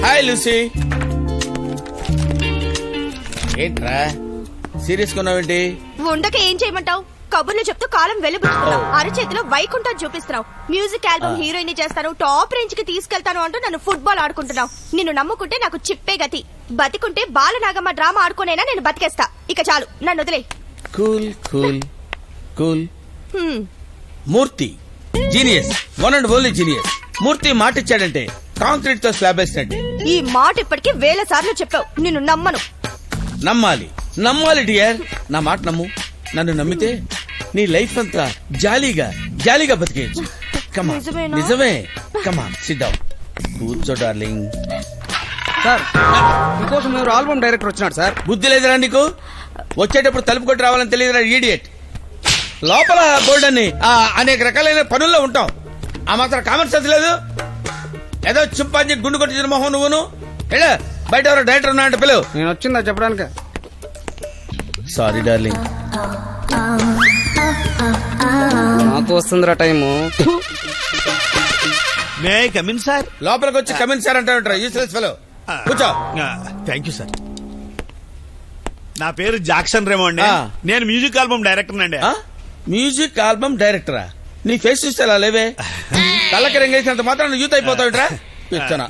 Hi Lucy. ఏంట్రా serious కొన్నావేంటి? ఉండక ఏం చేయమంటావు? కబుర్లు చెప్తూ కాలం వెలుగుతున్నావు. అరచేతిలో వైకుంఠం చూపిస్తున్నావు. మ్యూజిక్ ఆల్బమ్ హీరోయిన్ చేస్తాను, టాప్ రేంజ్ కి తీసుకెళ్తాను అంటూ నన్ను ఫుట్బాల్ ఆడుకుంటున్నావు. నిన్ను నమ్ముకుంటే నాకు చిప్పే గతి. బతికుంటే బాలనాగమ్మ డ్రామా ఆడుకునేనా నేను బతికేస్తా. ఇక చాలు, నన్ను వదిలే. Cool cool cool. Murthy genius, one and only genius. Murthy మాట ఇచ్చాడంటే కాంక్రీట్ తో స్లాబ్ వేసినట్టే. ఈ మాట ఇప్పటికి 1000 సార్లు చెప్పావు. నిన్ను నమ్మను. నమ్మాలి నమ్మాలి డియర్. నా మాట నమ్ము. నన్ను నమ్మితే నీ లైఫ్ అంతా జాలీగా జాలీగా బతికేయచ్చు. కమా నిజమేనా? నిజమే. కమా సిట్ డౌన్. కూర్చో డార్లింగ్. సార్ మీకోసం ఎవరు ఆల్బమ్ డైరెక్టర్ వచ్చినాడు సార్. బుద్ధి లేదురా నీకు? వచ్చేటప్పుడు తలుపు కొట్టి రావాలని తెలియదురా ఈడియట్. లోపల బోర్డు అని అనేక రకాలైన పనుల్లో ఉంటాం. ఆ మాత్రం కామన్ సెన్స్ లేదు. ఏదో చింపాంజీ గుండు కొట్టించిన మొహం నువ్వును. బయట ఎవరో డైరెక్టర్ ఉన్నా అంటే పిలువు. నేను వచ్చిందా చెప్పడానికి. Sorry darling. నాకు వస్తుందిరా time. May I come in sir? లోపలికి వచ్చి కమిన్ సార్ అంటారు. Useless fellow. కూర్చో. Thank you sir. నా పేరు జాక్సన్ రేమో అండి. నేను మ్యూజిక్ ఆల్బమ్ డైరెక్టర్ అండి. మ్యూజిక్ ఆల్బమ్ డైరెక్టరా? నీ ఫేస్ చూస్తే అలా లేవే. కళ్ళకి రంగేసినంత మాత్రం యూత్ అయిపోతావుట్రా. కూర్చోనా.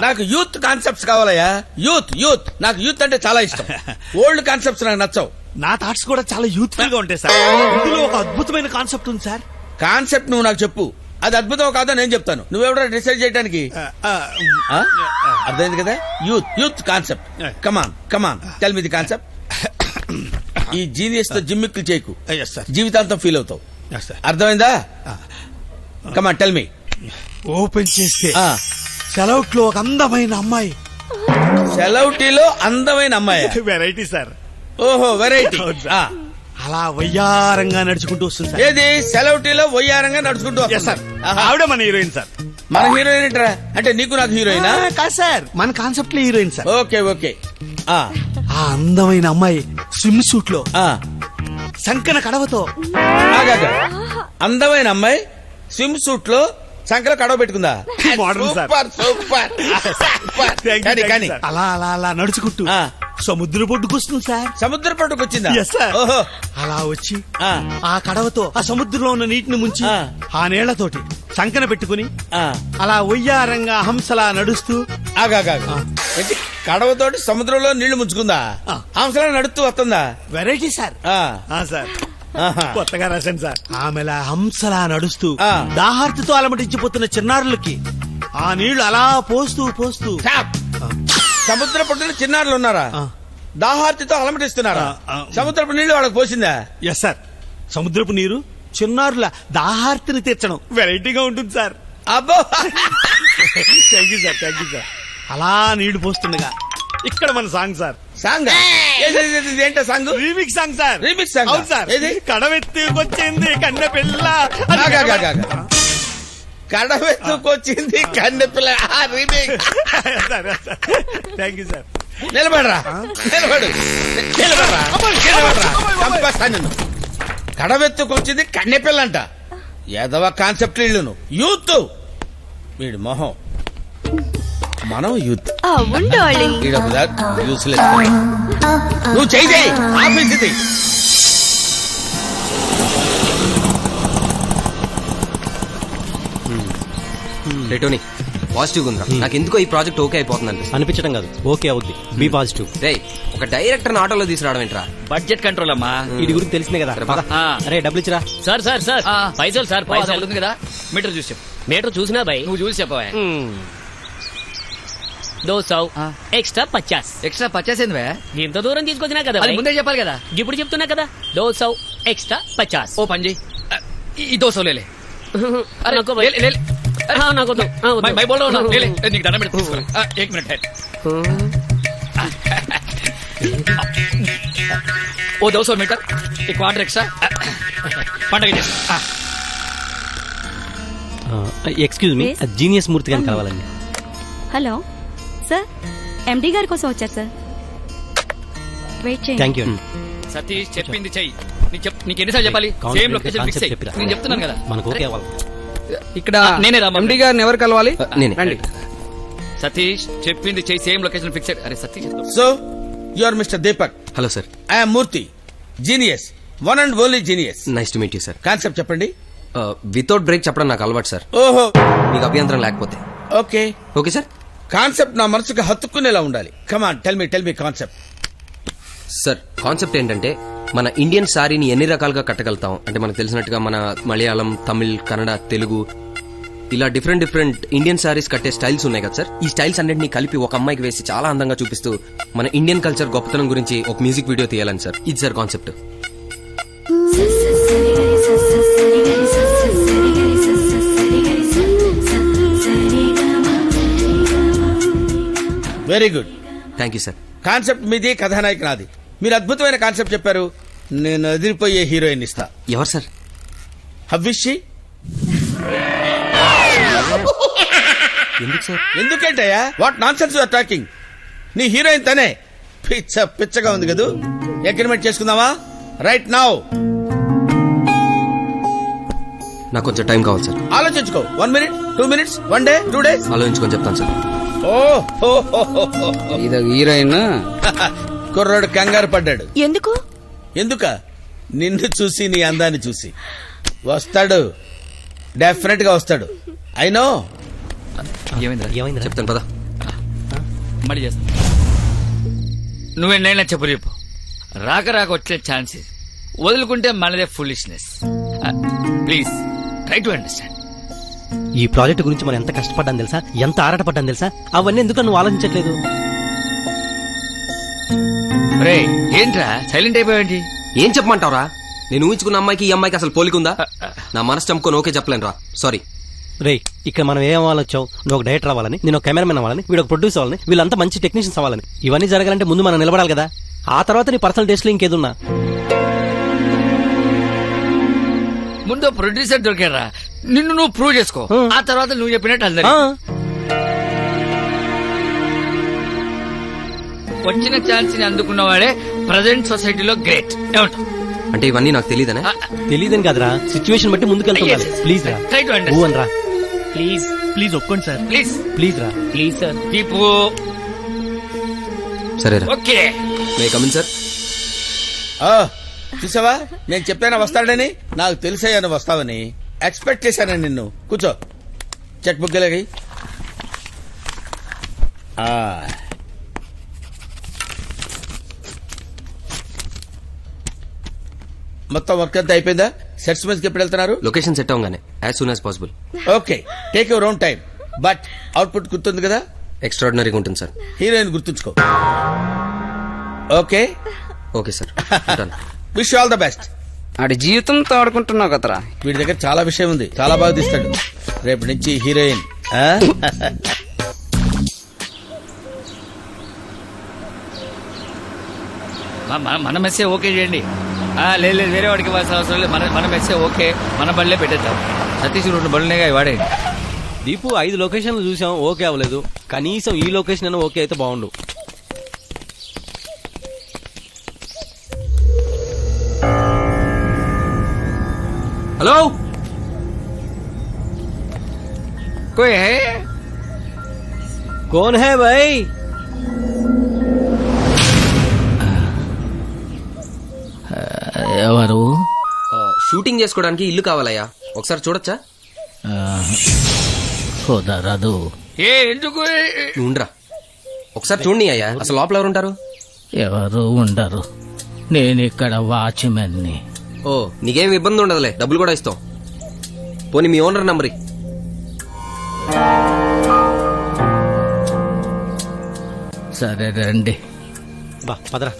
నాకు యూత్ కాన్సెప్ట్స్ కావాలయ్యా. యూత్ యూత్ నాకు యూత్ అంటే చాలా ఇష్టం. ఓల్డ్ కాన్సెప్ట్స్ నాకు నచ్చవు. నా థాట్స్ కూడా చాలా యూత్ఫుల్ గా ఉంటాయి సార్. ఇందులో ఒక అద్భుతమైన కాన్సెప్ట్ ఉంది సార్. కాన్సెప్ట్ నువ్వు నాకు చెప్పు. అది అద్భుతం కాదో నేను చెప్తాను. నువ్వెవడో డిసైడ్ చేయడానికి. అర్థమైంది కదా. Youth youth concept. Come on come on tell me the concept. ఈ జీనియస్ తో జిమ్మిక్కులు చేయకు. జీవితాంతం ఫీల్ అవుతావు. అర్థమైందా? కమాన్ టెల్ మీ. ఓపెన్ చేస్తే సెలవుట్లో ఒక అందమైన అమ్మాయి. సెలవుటీలో అందమైన అమ్మాయి. Variety sir. ఓహో వెరైటీ. అలా వయ్యారంగా నడుచుకుంటూ వస్తుంది సార్. ఏది సెలవుటీలో వయ్యారంగా నడుచుకుంటూ వస్తుంది సార్. ఆవిడ మన హీరోయిన్ సార్. మన హీరోయిన్ ఏంట్రా? అంటే నీకు నాకు హీరోయినా? కాదు సార్, మన కాన్సెప్ట్ లో హీరోయిన్ సార్. Okay okay. ఆ అందమైన అమ్మాయి స్విమ్ సూట్ లో సంకన కడవతో. అందమైన అమ్మాయి స్విమ్ సూట్ లో సంకల కడవ పెట్టుకుందా? Modern sir. Super super. కానీ అలా అలా అలా నడుచుకుంటూ సముద్ర పొడ్డుకొస్తుంది సార్. సముద్ర పట్టుకు వచ్చిందా? ఓహో. అలా వచ్చి ఆ కడవతో ఆ సముద్రంలో ఉన్న నీటిని ముంచి ఆ నీళ్లతోటి సంకన పెట్టుకుని అలా ఒయ్యారంగా హంసలా నడుస్తూ కడవతోటి సముద్రంలో నీళ్లు ముంచుకుందా? హంసలా నడుస్తూ వస్తుందా? Variety sir. సార్ కొత్తగా రాశాను సార్. ఆమెలా హంసలా నడుస్తూ దాహార్తితో అలమటించిపోతున్న చిన్నారులకి ఆ నీళ్లు అలా పోస్తూ పోస్తూ. సముద్ర పట్టున చిన్నారులు ఉన్నారా? దాహార్తితో అలమటిస్తున్నారా? సముద్రపు నీళ్లు వాళ్ళకి పోసిందా? Yes sir. సముద్రపు నీరు చిన్నారుల దాహార్తిని తీర్చడం వెరైటీగా ఉంటుంది సార్. అబ్బో thank you sir. Thank you sir. అలా నీళ్లు పోస్తుండగా ఇక్కడ మన సాంగ్ సార్. సాంగ్ ఏంటో song? Remix song sir. Remix song. అవును సార్. కడవెత్తుకొచ్చింది కన్నె పిల్ల. కడవెత్తుకొచ్చింది కన్నె పిల్ల. Thank you sir. నిలబడరా నిలబడు. నిలబడరా చంపేస్తాను. కడవెత్తుకొచ్చింది కన్నె పిల్ల అంట. ఏదవ కాన్సెప్ట్ ఇల్లును యూత్. వీడి మొహం. మనం యూత్. నువ్వు చేయి ఆఫీస్ ఇది. టోనీ పాజిటివ్ ఉందా? నాకు ఎందుకో ఈ ప్రాజెక్ట్ ఓకే అయిపోతుంది అనిపించడం కాదు, ఓకే అవుద్ది. Be positive. ఒక డైరెక్టర్ ఆటోలో తీసుకురావడం ఏంట్రా? బడ్జెట్ కంట్రోల్ అమ్మా. వీడి గురించి తెలిసిందే కదా. అరే డబ్బులు ఇచ్చిరా. సార్ సార్ సార్ పైసలు సార్. పైసలు ఉంది కదా. మీటర్ చూసి చెప్పు. మీటర్ చూసినా భయ్ నువ్వు చూసి చెప్పవా? 200 ఎక్స్ట్రా 50. ఎక్స్ట్రా 50 ఏంది భయ? ఇంత దూరం తీసుకొచ్చినా కదా ముందే చెప్పాలి కదా. ఇప్పుడు చెప్తున్నా కదా. 200 ఎక్స్ట్రా 50. ఓ పని చేయి, ఈ 200 లేలే. मैं बोल रहा हूँ నీకు దండం పెట్టి తీసుకో. 1 मिनट है. ओ 200 मीटर एक क्वार्टर एक्स्ट्रा పండగ చేసి. ఎక్స్క్యూజ్ మీ, జీనియస్ మూర్తి గారిని కావాలండి. హలో సార్, ఎండి గారి కోసం వచ్చారు సార్. వెయిట్ చేయండి. Thank you. సతీష్ చెప్పింది చెయ్యి. నీకు ఎన్నిసార్లు చెప్పాలి? సేమ్ లొకేషన్ ఫిక్స్ అయ్యి నేను చెప్తున్నాను కదా. మనకు ఓకే అవ్వాలి. ఇక్కడ నేనే ఎండి గారిని ఎవరు కలవాలి? నేనే. రండి. సతీష్ చెప్పింది చేయి, సేమ్ లొకేషన్ ఫిక్స్. అరే Satish, so you are mister Deepak, hello sir, I'm Murthy, genius, one and only genius. Nice to meet you sir. Concept చెప్పండి. వితౌట్ బ్రేక్ చెప్పడం నాకు అలవాటు సార్, ఓహో, మీకు అభ్యంతరం లేకపోతే. ఓకే. Okay sir. కాన్సెప్ట్ నా మనసుకు హత్తుకునేలా ఉండాలి. Come on, tell me concept. Sir concept ఏంటంటే మన ఇండియన్ సారీని ఎన్ని రకాలుగా కట్టగలుగుతాం అంటే మనకు తెలిసినట్టుగా మన మలయాళం, తమిళ్, కన్నడ, తెలుగు ఇలా డిఫరెంట్ ఇండియన్ సారీస్ కట్టే స్టైల్స్ ఉన్నాయి కదా సార్. ఈ స్టైల్స్ అన్నింటినీ కలిపి ఒక అమ్మాయికి వేసి చాలా అందంగా చూపిస్తూ మన ఇండియన్ కల్చర్ గొప్పతనం గురించి ఒక మ్యూజిక్ వీడియో తీయాలని సార్. ఇది sir concept. Very good. Thank you sir. Concept మీది, కథానాయక నాది. మీరు అద్భుతమైన కాన్సెప్ట్ చెప్పారు. నేను ఎదిరిపోయే హీరోయిన్ ఇస్తా. ఎవరు సార్? హవ్విషి. ఎందుకు సార్? ఎందుకంటయ్యా, what nonsense you're talking. నీ హీరోయిన్ తనే. పిచ్చగా ఉంది కదూ. అగ్రిమెంట్ చేసుకుందామా? Right now. నాకు కొంచెం టైం కావాలి సార్. ఆలోచించుకో. 1 minute, 2 minutes, 1 day, 2 days. ఆలోచించుకొని చెప్తాను సార్. ఇది హీరోయిన్. కుర్రాడు కంగారు పడ్డాడు. ఎందుకు? నిన్ను చూసి, నీ అందాన్ని చూసి. వస్తాడు, డెఫినెట్ గా వస్తాడు. I know. ఏమైందిరా? చెప్తాను పదా. మళ్ళీ చేస్తా. నువ్వేనైనా చెప్పు. రాక వచ్చే ఛాన్సెస్ వదులుకుంటే మనదే foolishness. Please try to understand. ఈ ప్రాజెక్ట్ గురించి మనం ఎంత కష్టపడ్డాను తెలుసా, ఎంత ఆరాటపడ్డాను తెలుసా. అవన్నీ ఎందుకు నువ్వు ఆలోచించట్లేదు? రే ఏంట్రా సైలెంట్ అయిపోయావేంటి? ఏం చెప్పమంటావురా? నేను ఊహించుకున్న అమ్మాయికి ఈ అమ్మాయికి అసలు పోలికుందా? నా మనసు చంపుకొని ఓకే చెప్పలేను రా. సారీ. రే, ఇక్కడ మనం ఏం అవ్వాలొచ్చావు? నువ్వు ఒక డైరెక్టర్ అవ్వాలని, నేను ఒక కెమెరామెన్ అవ్వాలని, వీడు ఒక ప్రొడ్యూసర్ అవ్వాలని, వీళ్ళంతా మంచి టెక్నీషియన్స్ అవ్వాలని. ఇవన్నీ జరగాలంటే ముందు మనం నిలబడాలి కదా. ఆ తర్వాత నీ పర్సనల్ టేస్ట్ లో ఇంకేదున్నా. ముందు ప్రొడ్యూసర్ దొరికారా, నిన్ను నువ్వు ప్రూవ్ చేసుకో. ఆ తర్వాత నువ్వు చెప్పినట్టు అందరి వచ్చిన ఛాన్స్ ని అందుకున్నవాడే ప్రజెంట్ సొసైటీలో గ్రేట్. ఏమంటావు? అంటే ఇవన్నీ నాకు తెలియదనే? తెలియదని కాదురా, సిచ్యువేషన్ బట్టి ముందుకు వెళ్తాను. ప్లీజ్ రా, ట్రై టు అండర్స్టాండ్. రా, ప్లీజ్ ఒప్పుకోండి సార్. ప్లీజ్ రా, ప్లీజ్ సార్. దీపు సరేరా. ఓకే. May come in sir. చూసావా, నేను చెప్పానా వస్తాడని. నాకు తెలిసయ్యా నువ్వు వస్తావని. ఎక్స్పెక్ట్ చేశాను నిన్ను. కూర్చో. చెక్ బుక్ గెలగి. మొత్తం వర్క్ అంతా అయిపోయిందా? సెట్స్ మీదకి ఎప్పుడు వెళ్తున్నారు? లొకేషన్ సెట్ అవగానే as soon as possible. Okay, take your own time. But output గుర్తుంది కదా? ఎక్స్ట్రాడినరీగా ఉంటుంది సార్. హీరోయిన్ గుర్తుంచుకో. Okay okay sir. Wish all the best. ఆడి జీవితంతో ఆడుకుంటున్నావు కదరా. వీడి దగ్గర చాలా విషయం ఉంది, చాలా బాగా తీస్తాడు. రేపు నుంచి హీరోయిన్. మన మెస్సే ఓకే చేయండి. లేదు వేరే వాడికి ఇవ్వాల్సిన అవసరం లేదు. మన మెస్సే ఓకే, మన బళ్ళే పెట్టేద్దాం. సతీష్ 2 బళ్ళునేగా వాడే. దీపు 5 లొకేషన్లు చూసాం, ఓకే అవ్వలేదు. కనీసం ఈ లొకేషన్ అయినా ఓకే అయితే బాగుండు. హలో, కోయ్ హై? कौन है भाई? ఎవరు? షూటింగ్ చేసుకోవడానికి ఇల్లు కావాలయ్యా, ఒకసారి చూడొచ్చా? కుదరదు. ఎందుకు? నువ్వు ఉండరా, ఒకసారి చూడండి అయ్యా. అసలు లోపల ఎవరు ఉంటారు? ఎవరు ఉండరు. నేను ఇక్కడ వాచ్మెన్ ని. ఓ, నీకేం ఇబ్బంది ఉండదులే, డబ్బులు కూడా ఇస్తాం. పోనీ మీ ఓనర్ నంబర్. సరే రండి. బా పదరా.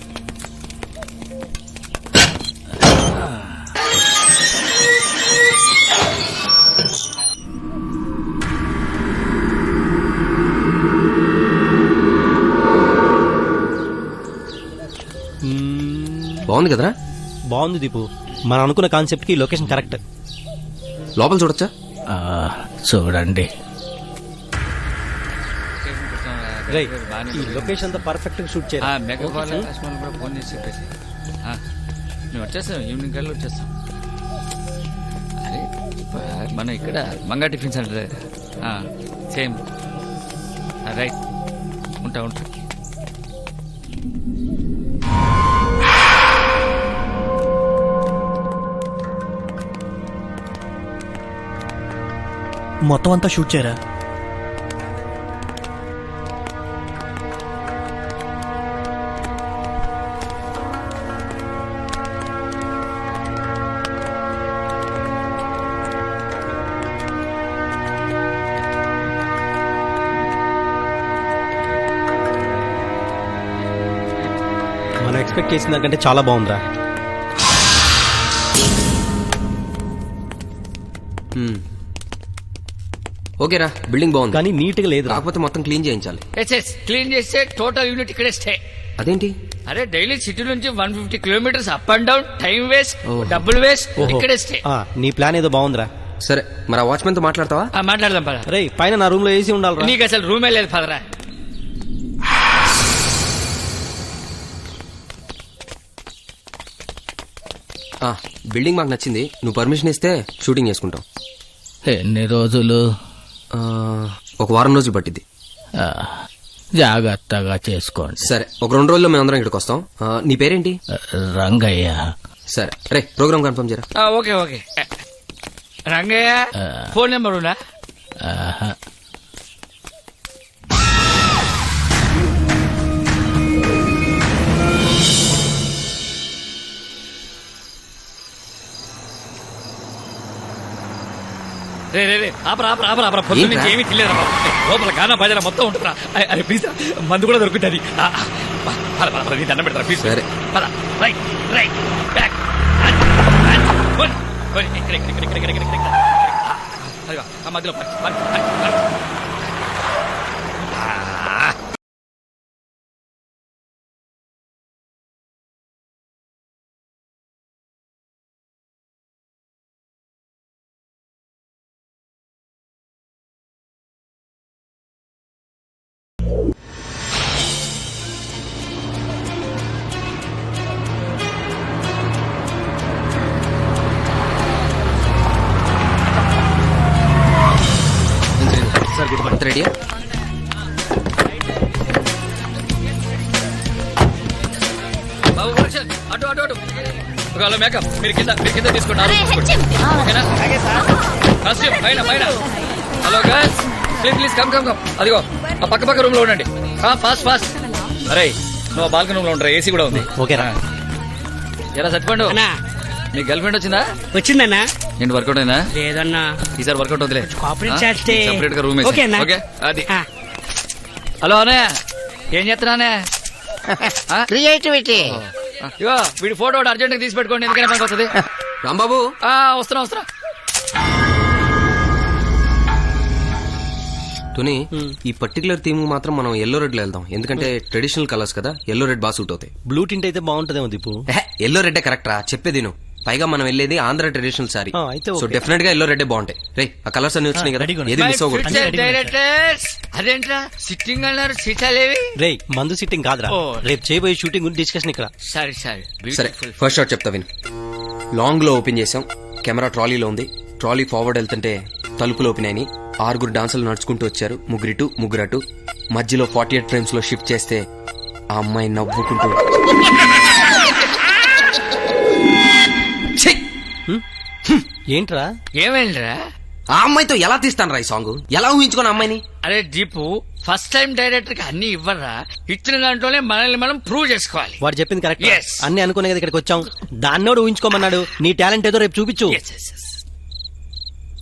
బాగుంది కదరా? బాగుంది దీపు. మనం అనుకున్న కాన్సెప్ట్ కి లొకేషన్ కరెక్ట్. లోపల చూడొచ్చా? చూడండి. రేయ్, ఈ లొకేషన్ అంతా పర్ఫెక్ట్ గా షూట్ చేయాలి. ఫోన్ చేసి చెప్పేసి నేను వచ్చేస్తాం. ఈవినింగ్ కల్లా వచ్చేస్తాం. అరే మన ఇక్కడ Manga tiffin centre same. Right ఉంటా ఉంటా. మొత్తం అంతా షూట్ చేయరా? మనం ఎక్స్పెక్ట్ చేసిన దానికంటే చాలా బాగుందిరా. ఓకేరా, బిల్డింగ్ బాగుంది కానీ నీట్ గా లేదు. కాకపోతే మొత్తం క్లీన్ చేయించాలి. ఎస్ క్లీన్ చేస్తే టోటల్ యూనిట్ ఇక్కడే స్టే. అదేంటి? అరే డైలీ సిటీ నుంచి 150 kilometres up and down, time waste, ఓహో. డబ్బులు వేస్ట్, ఇక్కడే స్టే. నీ ప్లాన్ ఏదో బాగుందిరా. సరే, మరి ఆ వాచ్మెన్ తో మాట్లాడతావా? మాట్లాడదాం పద. రే పైన నా రూమ్ లో ఏసీ ఉండాలి. నీకు అసలు రూమే లేదు పదరా. బిల్డింగ్ మాకు నచ్చింది, నువ్వు పర్మిషన్ ఇస్తే షూటింగ్ చేసుకుంటాం. ఎన్ని రోజులు? ఆ, ఒక వారం రోజులు పట్టిద్ది. జాగ్రత్తగా చేసుకోండి. సరే, ఒక 2 రోజుల్లో మేము అందరం ఇక్కడికి వస్తాం. నీ పేరేంటి? రంగయ్య. సరే రే, ప్రోగ్రామ్ కన్ఫర్మ్ చేయరా. Okay okay. Rangaiah phone number ఉందా? రే రే రే ఆపరా ఆపరా ఆపరా ఆపరా. పొద్దు నుంచి ఏమీ తెలియదు లోపల గానా భజన మొత్తం ఉంటుందా? అరే ప్లీజ్ మందు కూడా దొరుకుతుంది. నీ దండం పెడతారా ప్లీజ్. సరే. పద రైట్ రైట్ బ్యాక్. మధ్యలో సార్ గుడ్ మార్నింగ్. రెడీయా? అటు అటు అటు. ఒకవేళ మేకప్ మీరు కింద తీసుకోండి. ఓకేనా? కాస్ట్యూమ్ పైన పైన. Hello girls, please please come come come. అదిగో ఆ పక్క రూమ్ లో ఉండండి. Fast fast. అరే నువ్వు బాల్కనీ రూమ్ లో ఉండరా, ఏసీ కూడా ఉంది. ఓకేనా? ఎలా చచ్చిపోండు. నీ గర్ల్ ఫ్రెండ్ వచ్చిందా? వచ్చిందన్నా. ఏంటి వర్కౌట్ అయినా? లేదన్నా. ఈసారి వర్కౌట్ వదిలే. కోఆపరేట్ చేస్తే సెపరేట్ గా రూమ్ ఓకేనా? ఓకే అది. హలో అనే ఏం చేస్తున్నానే? క్రియేటివిటీ. ఇగో వీడి ఫోటో అర్జెంట్ గా తీసి పెట్టుకోండి, ఎందుకైనా పనికి వస్తుంది. రాంబాబు, వస్తున్నా. తుని, ఈ పర్టికులర్ థీమ్ మాత్రం మనం ఎల్లో రెడ్ లో వెళ్దాం. ఎందుకంటే ట్రెడిషనల్ కలర్స్ కదా, ఎల్లో రెడ్ బాగా సూట్ అవుతాయి. బ్లూ టింట్ అయితే బాగుంటదేమో దీపు. ఎల్లో రెడ్ కరెక్ట్ రా, చెప్పేది నువ్వు. పైగా మనం వెళ్ళేది ఆంధ్ర ట్రెడిషనల్ సారీ, అయితే సో డెఫినెట్ గా ఎల్లో రెడ్ బాగుంటాయి. రే ఆ కలర్స్ అన్ని వచ్చినాయి కదా, ఏది మిస్ అవ్వకూడదు. డైరెక్టర్స్ అదేంట్రా సిట్టింగ్ అన్నారు, సీటాలేవి? రే మందు సిట్టింగ్ కాదురా, రేపు చేయబోయే షూటింగ్ గురించి డిస్కషన్ ఇక్కడ. సరే సరే, ఫస్ట్ షాట్ చెప్తా విను. లాంగ్ లో ఓపెన్ చేసాం, కెమెరా ట్రాలీలో ఉంది. ట్రాలీ ఫార్వర్డ్ వెళ్తుంటే తలుపులు ఓపెన్ అయినాయి. 6 డాన్సులు నడుచుకుంటూ వచ్చారు, ముగ్గురు అటు. మధ్యలో 48 ఫ్రేమ్స్ లో షిఫ్ట్ చేస్తే ఆ అమ్మాయి నవ్వుకుంటూ ఏంట్రా ఏమైందిరా? ఆ అమ్మాయితో ఎలా తీస్తాను రా ఈ సాంగ్? ఎలా ఊహించుకోను అమ్మాయిని? అరే దీపు, ఫస్ట్ టైం డైరెక్టర్ కి అన్ని ఇవ్వరా, ఇచ్చిన దాంట్లోనే మనల్ని మనం ప్రూవ్ చేసుకోవాలి. వాడు చెప్పింది కరెక్ట్. Yes. అన్ని అనుకునే కదా ఇక్కడికి వచ్చాం. దాన్నోడు ఊహించుకోమన్నాడు. నీ టాలెంట్ ఏదో రేపు చూపించు. Yes, yes, yes.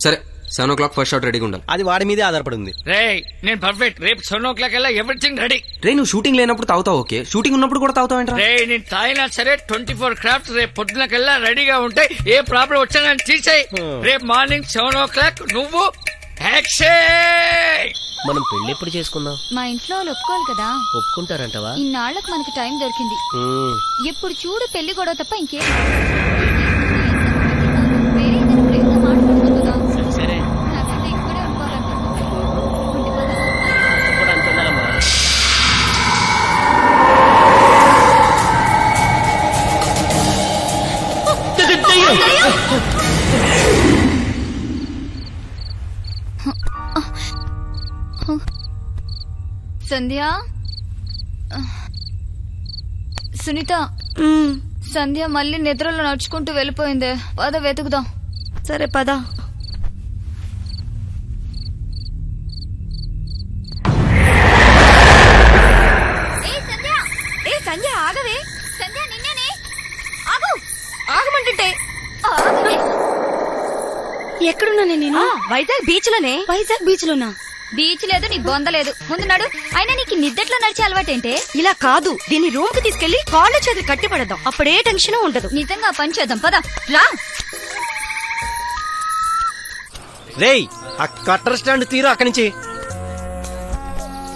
సరే, 7 o'clock ఫస్ట్ షాట్ రెడీగా ఉండాలి. అది వాడి మీదే ఆధారపడి ఉంది. రే నేను పర్ఫెక్ట్. రేపు 7 o'clock కల్లా ఎవ్రీథింగ్ రెడీ. రే నువ్వు షూటింగ్ లేనప్పుడు తాగుతావు ఓకే, షూటింగ్ ఉన్నప్పుడు కూడా తాగుతావేంట్రా? రే నేను తాగినా సరే 24 క్రాఫ్ట్స్ రేపు పొద్దున కల్లా రెడీగా ఉంటాయి. ఏ ప్రాబ్లం వచ్చా తీసేయి. రేపు మార్నింగ్ 7 o'clock నువ్వు యాక్షన్. మనం పెళ్లి ఎప్పుడు చేసుకుందాం? మా ఇంట్లో వాళ్ళు ఒప్పుకోవాలి కదా. ఒప్పుకుంటారంటవా? ఇన్నాళ్లకు మనకి టైం దొరికింది. ఎప్పుడు చూడు పెళ్లి గొడవ తప్ప ఇంకేం. వేరే ఏదైనా ప్లేస్లో మాట్లాడొచ్చు కదా. సరే నాకంటే ఇక్కడే ఉండిపోదాం. సంధ్య సునీత సంధ్య మళ్ళీ నిద్రలో నడుచుకుంటూ వెళ్ళిపోయిందే. పద వెతుకుదాం. సరే పద. ఏ సంధ్య ఆగవే. సంధ్య నిన్నేనే. ఆగు. ఆగమంటుంటే ఎక్కడున్నా నేను? వైజాగ్ బీచ్ లోనే. వైజాగ్ బీచ్ లోనా? బీచ్ లేదు, నీ బొంద లేదు. ముందు నడు. అయినా నీకు నిద్దట్లో నడిచే అలవాటేంటే? ఇలా కాదు, దీన్ని రూమ్ కి తీసుకెళ్లి కాళ్ళు చేతులు కట్టి పడదాం. అప్పుడే టెన్షన్ ఉండదు. నిజంగా పని చేద్దాం పద. రా. రేయ్ ఆ కట్టర్ స్టాండ్ తీరు అక్కడి నుంచి.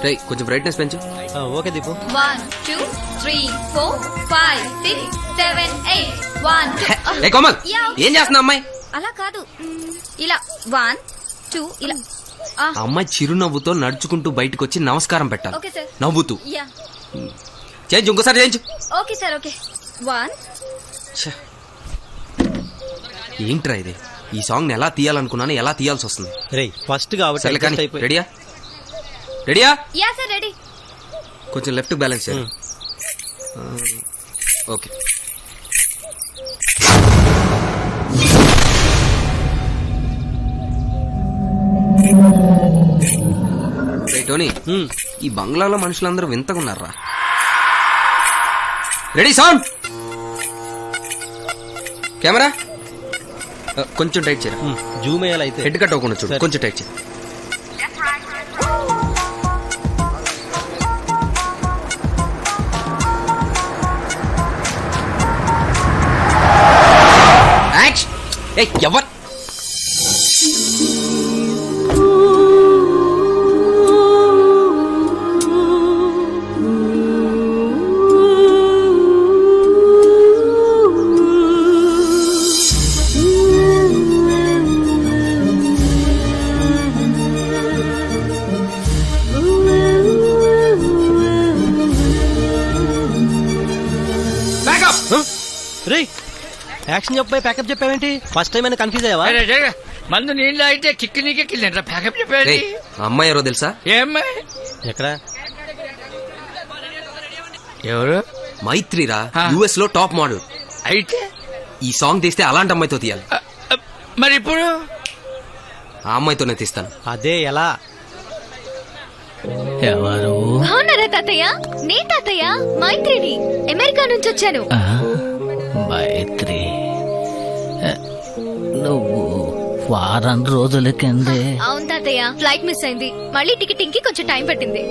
రే కొంచెం బ్రైట్నెస్ పెంచు. ఓకే దీపు. 1 2 3 4 5 6 7 8 1 2. ఏ కోమల్ ఏం చేస్తున్నా అమ్మాయి? అలా కాదు, ఇలా 1 2 ఇలా. ఆ అమ్మాయి చిరునవ్వుతో నడుచుకుంటూ బయటకు వచ్చి నమస్కారం పెట్టాలి. Okay sir. నవ్వుతూ యా. చేయించు, ఇంకోసారి చేయించు. Okay sir. ఓకే 1. ఛ. ఏంట్రా ఇది? ఈ సాంగ్ ఎలా తీయాలనుకున్నాను, ఎలా తీయాల్సి వస్తుంది. రేయ్ ఫస్ట్ కాబట్టి సరే కానీ adjust అయిపోయి. రెడీయా? రెడీయా? Yeah sir ready. కొంచెం లెఫ్ట్ బ్యాలెన్స్ చేయాలి. ఓకే. రేయ్ టోనీ, ఈ బంగ్లాలో మనుషులందరూ వింతగా ఉన్నారా? Ready sound. కెమెరా కొంచెం టైట్ చేయరా. జూమ్ అయ్యాలి అయితే. హెడ్ కట్ అవ్వకుండా చూడు. సరే. కొంచెం టైట్ చేయి. ఎవరు రేయ్ యాక్షన్ చెప్పాయి ప్యాకప్ చెప్పావేంటి? ఫస్ట్ టైం అయినా కన్ఫ్యూజ్ అయ్యావా? మందు నీళ్ళు అయితే కిక్కి నీకే కిల్లేంట్రా. ప్యాకప్ చెప్పాడు. ఏయ్, ఆ అమ్మాయి ఎవరో తెలుసా? ఏమ్మాయి? ఎక్కడ? ఎవరు? మైత్రిరా, యుఎస్ లో టాప్ మోడల్. అయితే ఈ సాంగ్ తీస్తే అలాంటి అమ్మాయితో తీయాలి. మరి ఇప్పుడు ఆ అమ్మాయితోనే తీస్తాను. అదే ఎలా? ఎవరు? బాగున్నారా తాతయ్య? నే తాతయ్య మైత్రిని. అమెరికా నుంచి వచ్చాను. మైత్రి, నువ్వు వారం రోజుల కిందే. అవును తాతయ్య, ఫ్లైట్ మిస్ అయింది. మళ్ళీ టికెటింగ్ కి కొంచెం టైం పట్టింది.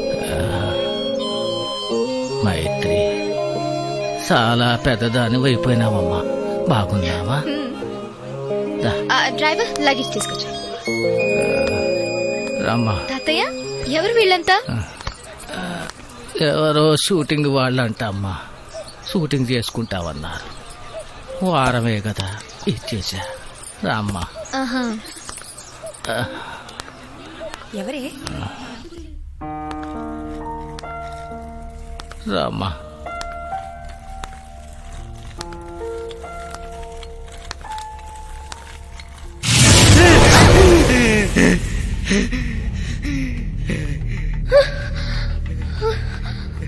మైత్రి, చాలా పెద్దదాని అయిపోయినావమ్మా. బాగున్నావా? డ్రైవర్ లగేజ్ తీసుకొచ్చా. రమ్మా. తాతయ్య ఎవరు వీళ్ళంతా? ఎవరో షూటింగ్ వాళ్ళంట అమ్మా. షూటింగ్ చేసుకుంటావన్నారు. వారమే కదా ఇచ్చేసా. రామ్మా. ఎవరే? రామ్మా.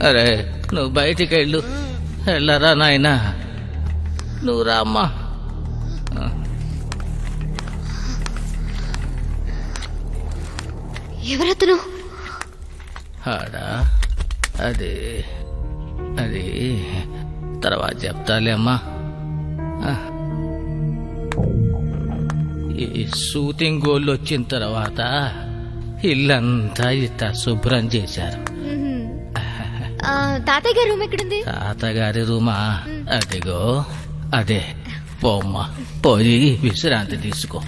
అరే నువ్వు బయటికి వెళ్ళు. వెళ్ళరా నాయనా, నువ్వు రామ్మా. ఎవరతను? ఆడా అది అది తర్వాత చెప్తాలే అమ్మా. ఈ షూటింగ్ గోళ్ళు వచ్చిన తర్వాత ఇల్లంతా ఇట్లా శుభ్రం చేశారు. తాతయ్య గారి రూమ్ ఎక్కడుంది? తాతగారి రూమా? అదిగో అదే. పోమ్మా, పోయి విశ్రాంతి తీసుకో.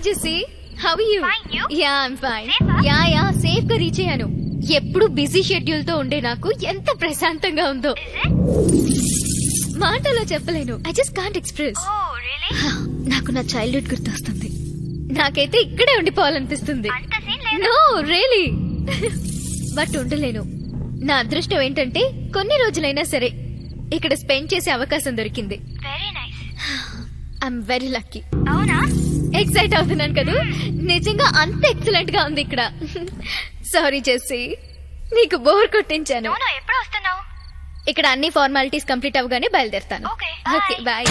Jessie how are you ya I am fine ya safe గా రీచ్ అయ్యాను. ఎప్పుడు బిజీ షెడ్యూల్ తో ఉండే నాకు ఎంత ప్రశాంతంగా ఉందో మాటలో చెప్పలేను. I just can't express. నాకు నా చైల్డ్హుడ్ గుర్తొస్తుంది. నాకైతే ఇక్కడే ఉండిపోవాలనిపిస్తుంది. నో రియలీ బట్ ఉండలేను. నా అదృష్టం ఏంటంటే కొన్ని రోజులైనా సరే ఇక్కడ స్పెండ్ చేసే అవకాశం దొరికింది. I'm very lucky. అవునా? ఎక్సైట్ అవుతున్నాను కదా. నిజంగా అంత ఎక్సలెంట్ గా ఉంది ఇక్కడ. సారీ జెస్సీ, నీకు బోర్ కొట్టించాను. ఎప్పుడు వస్తున్నావు? ఇక్కడ అన్ని ఫార్మాలిటీస్ కంప్లీట్ అవగానే బయలుదేరుతాను. Okay bye.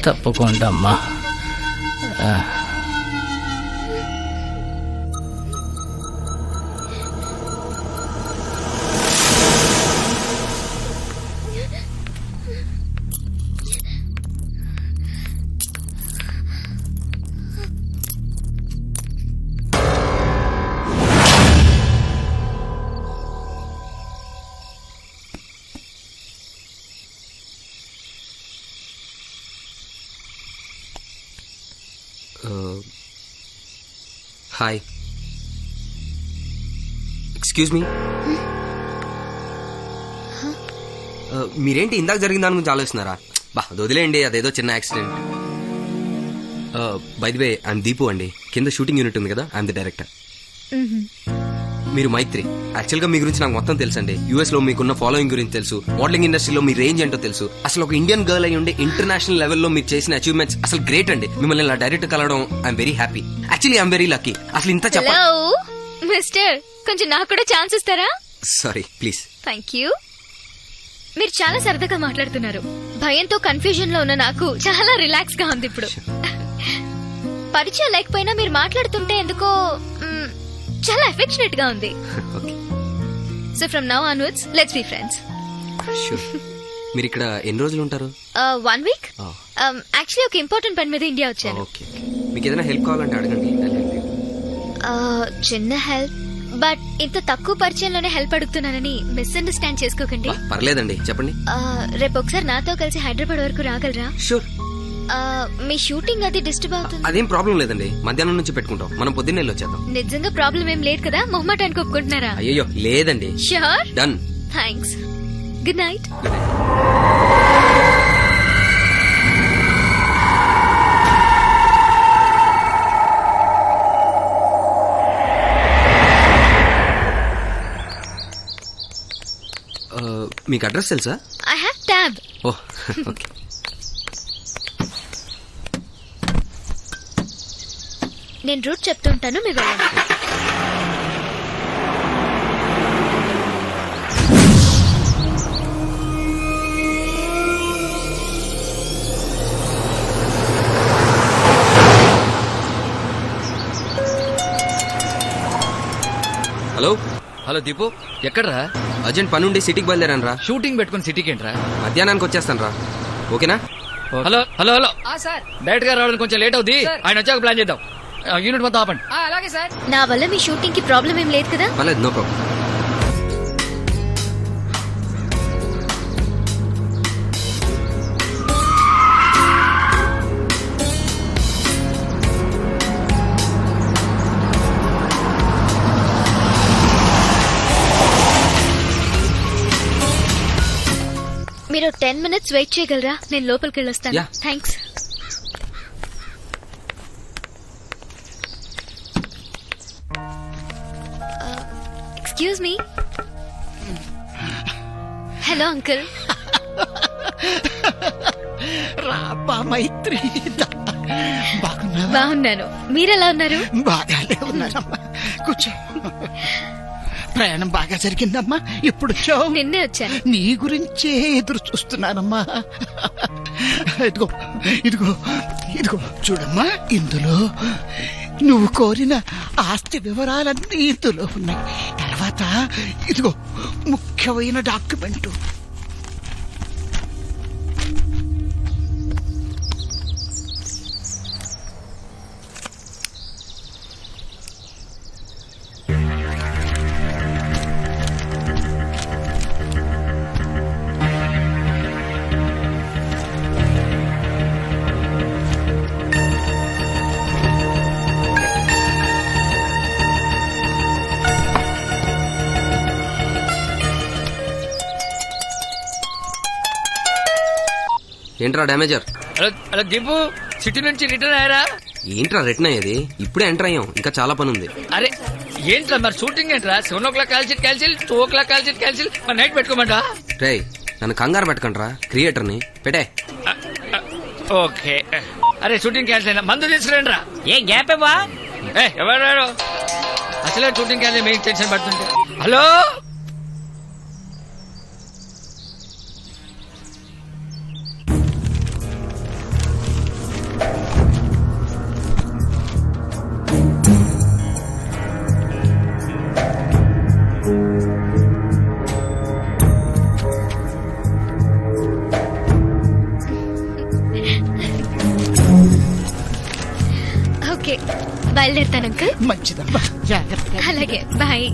తప్పకుండా అమ్మా. Hi, excuse me. మీరేంటి ఇందాక జరిగిన దాని గురించి ఆలోచిస్తున్నారా? బా అది వదిలేయండి, అదేదో చిన్న accident. By the way I'm Deepu అండి. కింద షూటింగ్ యూనిట్ ఉంది కదా, ఐఎమ్ ది డైరెక్టర్. మీరు మైత్రి. యాక్చువల్గా మీ గురించి నాకు మొత్తం తెలుసు అండి. యూఎస్ లో మీకున్న ఫాలోయింగ్ గురించి తెలుసు, మోడలింగ్ ఇండస్ట్రీలో మీ రేంజ్ ఏంటో తెలుసు. అసలు ఒక ఇండియన్ గర్ల్ అయి ఉండే ఇంటర్నేషనల్ లెవెల్లో మీరు చేసిన అచీవ్మెంట్స్ అసలు గ్రేట్ అండి. మిమ్మల్ని ఇలా డైరెక్ట్ కలవడం I'm very happy. Actually I'm very lucky. అసలు ఇంత చెప్ప మిస్టర్, కొంచెం నాకు కూడా ఛాన్స్ ఇస్తారా? Sorry please. Thank you. మీరు చాలా సరదాగా మాట్లాడుతున్నారు. భయంతో కన్ఫ్యూజన్ లో ఉన్న నాకు చాలా రిలాక్స్ గా ఉంది ఇప్పుడు. పరిచయం లేకపోయినా మీరు మాట్లాడుతుంటే ఎందుకో చాలా ఎఫెక్షనేట్ గా ఉంది. So from now onwards let's be friends. మీరు ఇక్కడ ఎన్ని రోజులు ఉంటారు? 1 వీక్. యాక్చువల్లీ ఒక ఇంపార్టెంట్ పని మీద ఇండియా వచ్చాను. ఓకే, మీకు ఏదైనా హెల్ప్ కావాలంటే అడగండి. చిన్న హెల్ప్, బట్ ఇంత తక్కువ పరిచయంలోనే హెల్ప్ అడుగుతున్నానని మిస్అండర్స్టాండ్ చేసుకోకండి. పర్లేదండి, చెప్పండి. రేపు ఒకసారి నాతో కలిసి హైదరాబాద్ వరకు రాగలరా? షూర్. మీ షూటింగ్ అది డిస్టర్బ్ అవుతుంది? అదేం ప్రాబ్లం లేదండి, మధ్యాహ్నం నుంచి పెట్టుకుంటాం. మనం పొద్దున్నే వచ్చేద్దాం. నిజంగా ప్రాబ్లం ఏం లేదు కదా? మొహమాటానికి ఒప్పుకుంటున్నారా? అయ్యో లేదండి. Sure. Done. Thanks. Good night. మీకు అడ్రస్ తెలుసా? I have tab. Oh okay. నేను రూట్ చెప్తుంటాను, మీరు వెళ్ళండి. హలో హలో దీపు, ఎక్కడ్రా? అర్జెంట్ పని ఉండి సిటీకి బయలుదేరాను రా. షూటింగ్ పెట్టుకుని సిటీకి ఏంట్రా? మధ్యాహ్నానికి వచ్చేస్తాను రా, ఓకేనా? హలో హలో హలో డైరెక్ట్ గా రావడానికి కొంచెం లేట్ అవుతుంది. ఆయన వచ్చాక ప్లాన్ చేద్దాం. యూనిట్ మొత్తం ఆపండి. అలాగే సార్. నా వల్ల మీ షూటింగ్ కి ప్రాబ్లం ఏం లేదు కదా? పర్లేదు, నో ప్రాబ్లం. మీరు 10 minutes వెయిట్ చేయగలరా? నేను లోపలికి వెళ్ళొస్తాను. Yeah. Thanks. Excuse me. Hello uncle. రాబ్బా మైత్రి, బాగున్నాను. మీరెలా ఉన్నారు? బాగానే ఉన్నారమ్మా. కూర్చో. ప్రయాణం బాగా జరిగిందమ్మా. ఎప్పుడు వచ్చావు? నిన్నే వచ్చాను. నీ గురించే ఎదురు చూస్తున్నానమ్మా. ఇదిగో ఇదిగో ఇదిగో చూడమ్మా, ఇందులో నువ్వు కోరిన ఆస్తి వివరాలన్నీ ఇందులో ఉన్నాయి. తర్వాత ఇదిగో ముఖ్యమైన డాక్యుమెంటు. ఏంట్రా డ్యామేజర్? హలో హలో దీపు, సిటీ నుంచి రిటర్న్ అయ్యారా? ఏంట్రా రిటర్న్ అయ్యేది? ఇప్పుడే ఎంటర్ అయ్యాం, ఇంకా చాలా పని ఉంది. అరే ఏంట్రా మరి షూటింగ్ ఏంట్రా? 7 o'clock క్యాన్సిల్ 2 o'clock క్యాన్సిల్ మరి నైట్ పెట్టుకోమంటా? రేయ్ నన్ను కంగారు పెట్టకండ్రా, క్రియేటర్ని పెట్టే. ఓకే. అరే షూటింగ్ క్యాన్సిల్ అయినా మందు తీసుకురండి రా. ఏ గ్యాప్ ఇవ్వా? ఎవరు అసలే షూటింగ్ క్యాన్సిల్ మీకు టెన్షన్ పడుతుంటే. హలో ఓకే బయలుదేరుతాను అంకుల్. మంచిదమ్మా, జాగ్రత్త. అలాగే బాయ్.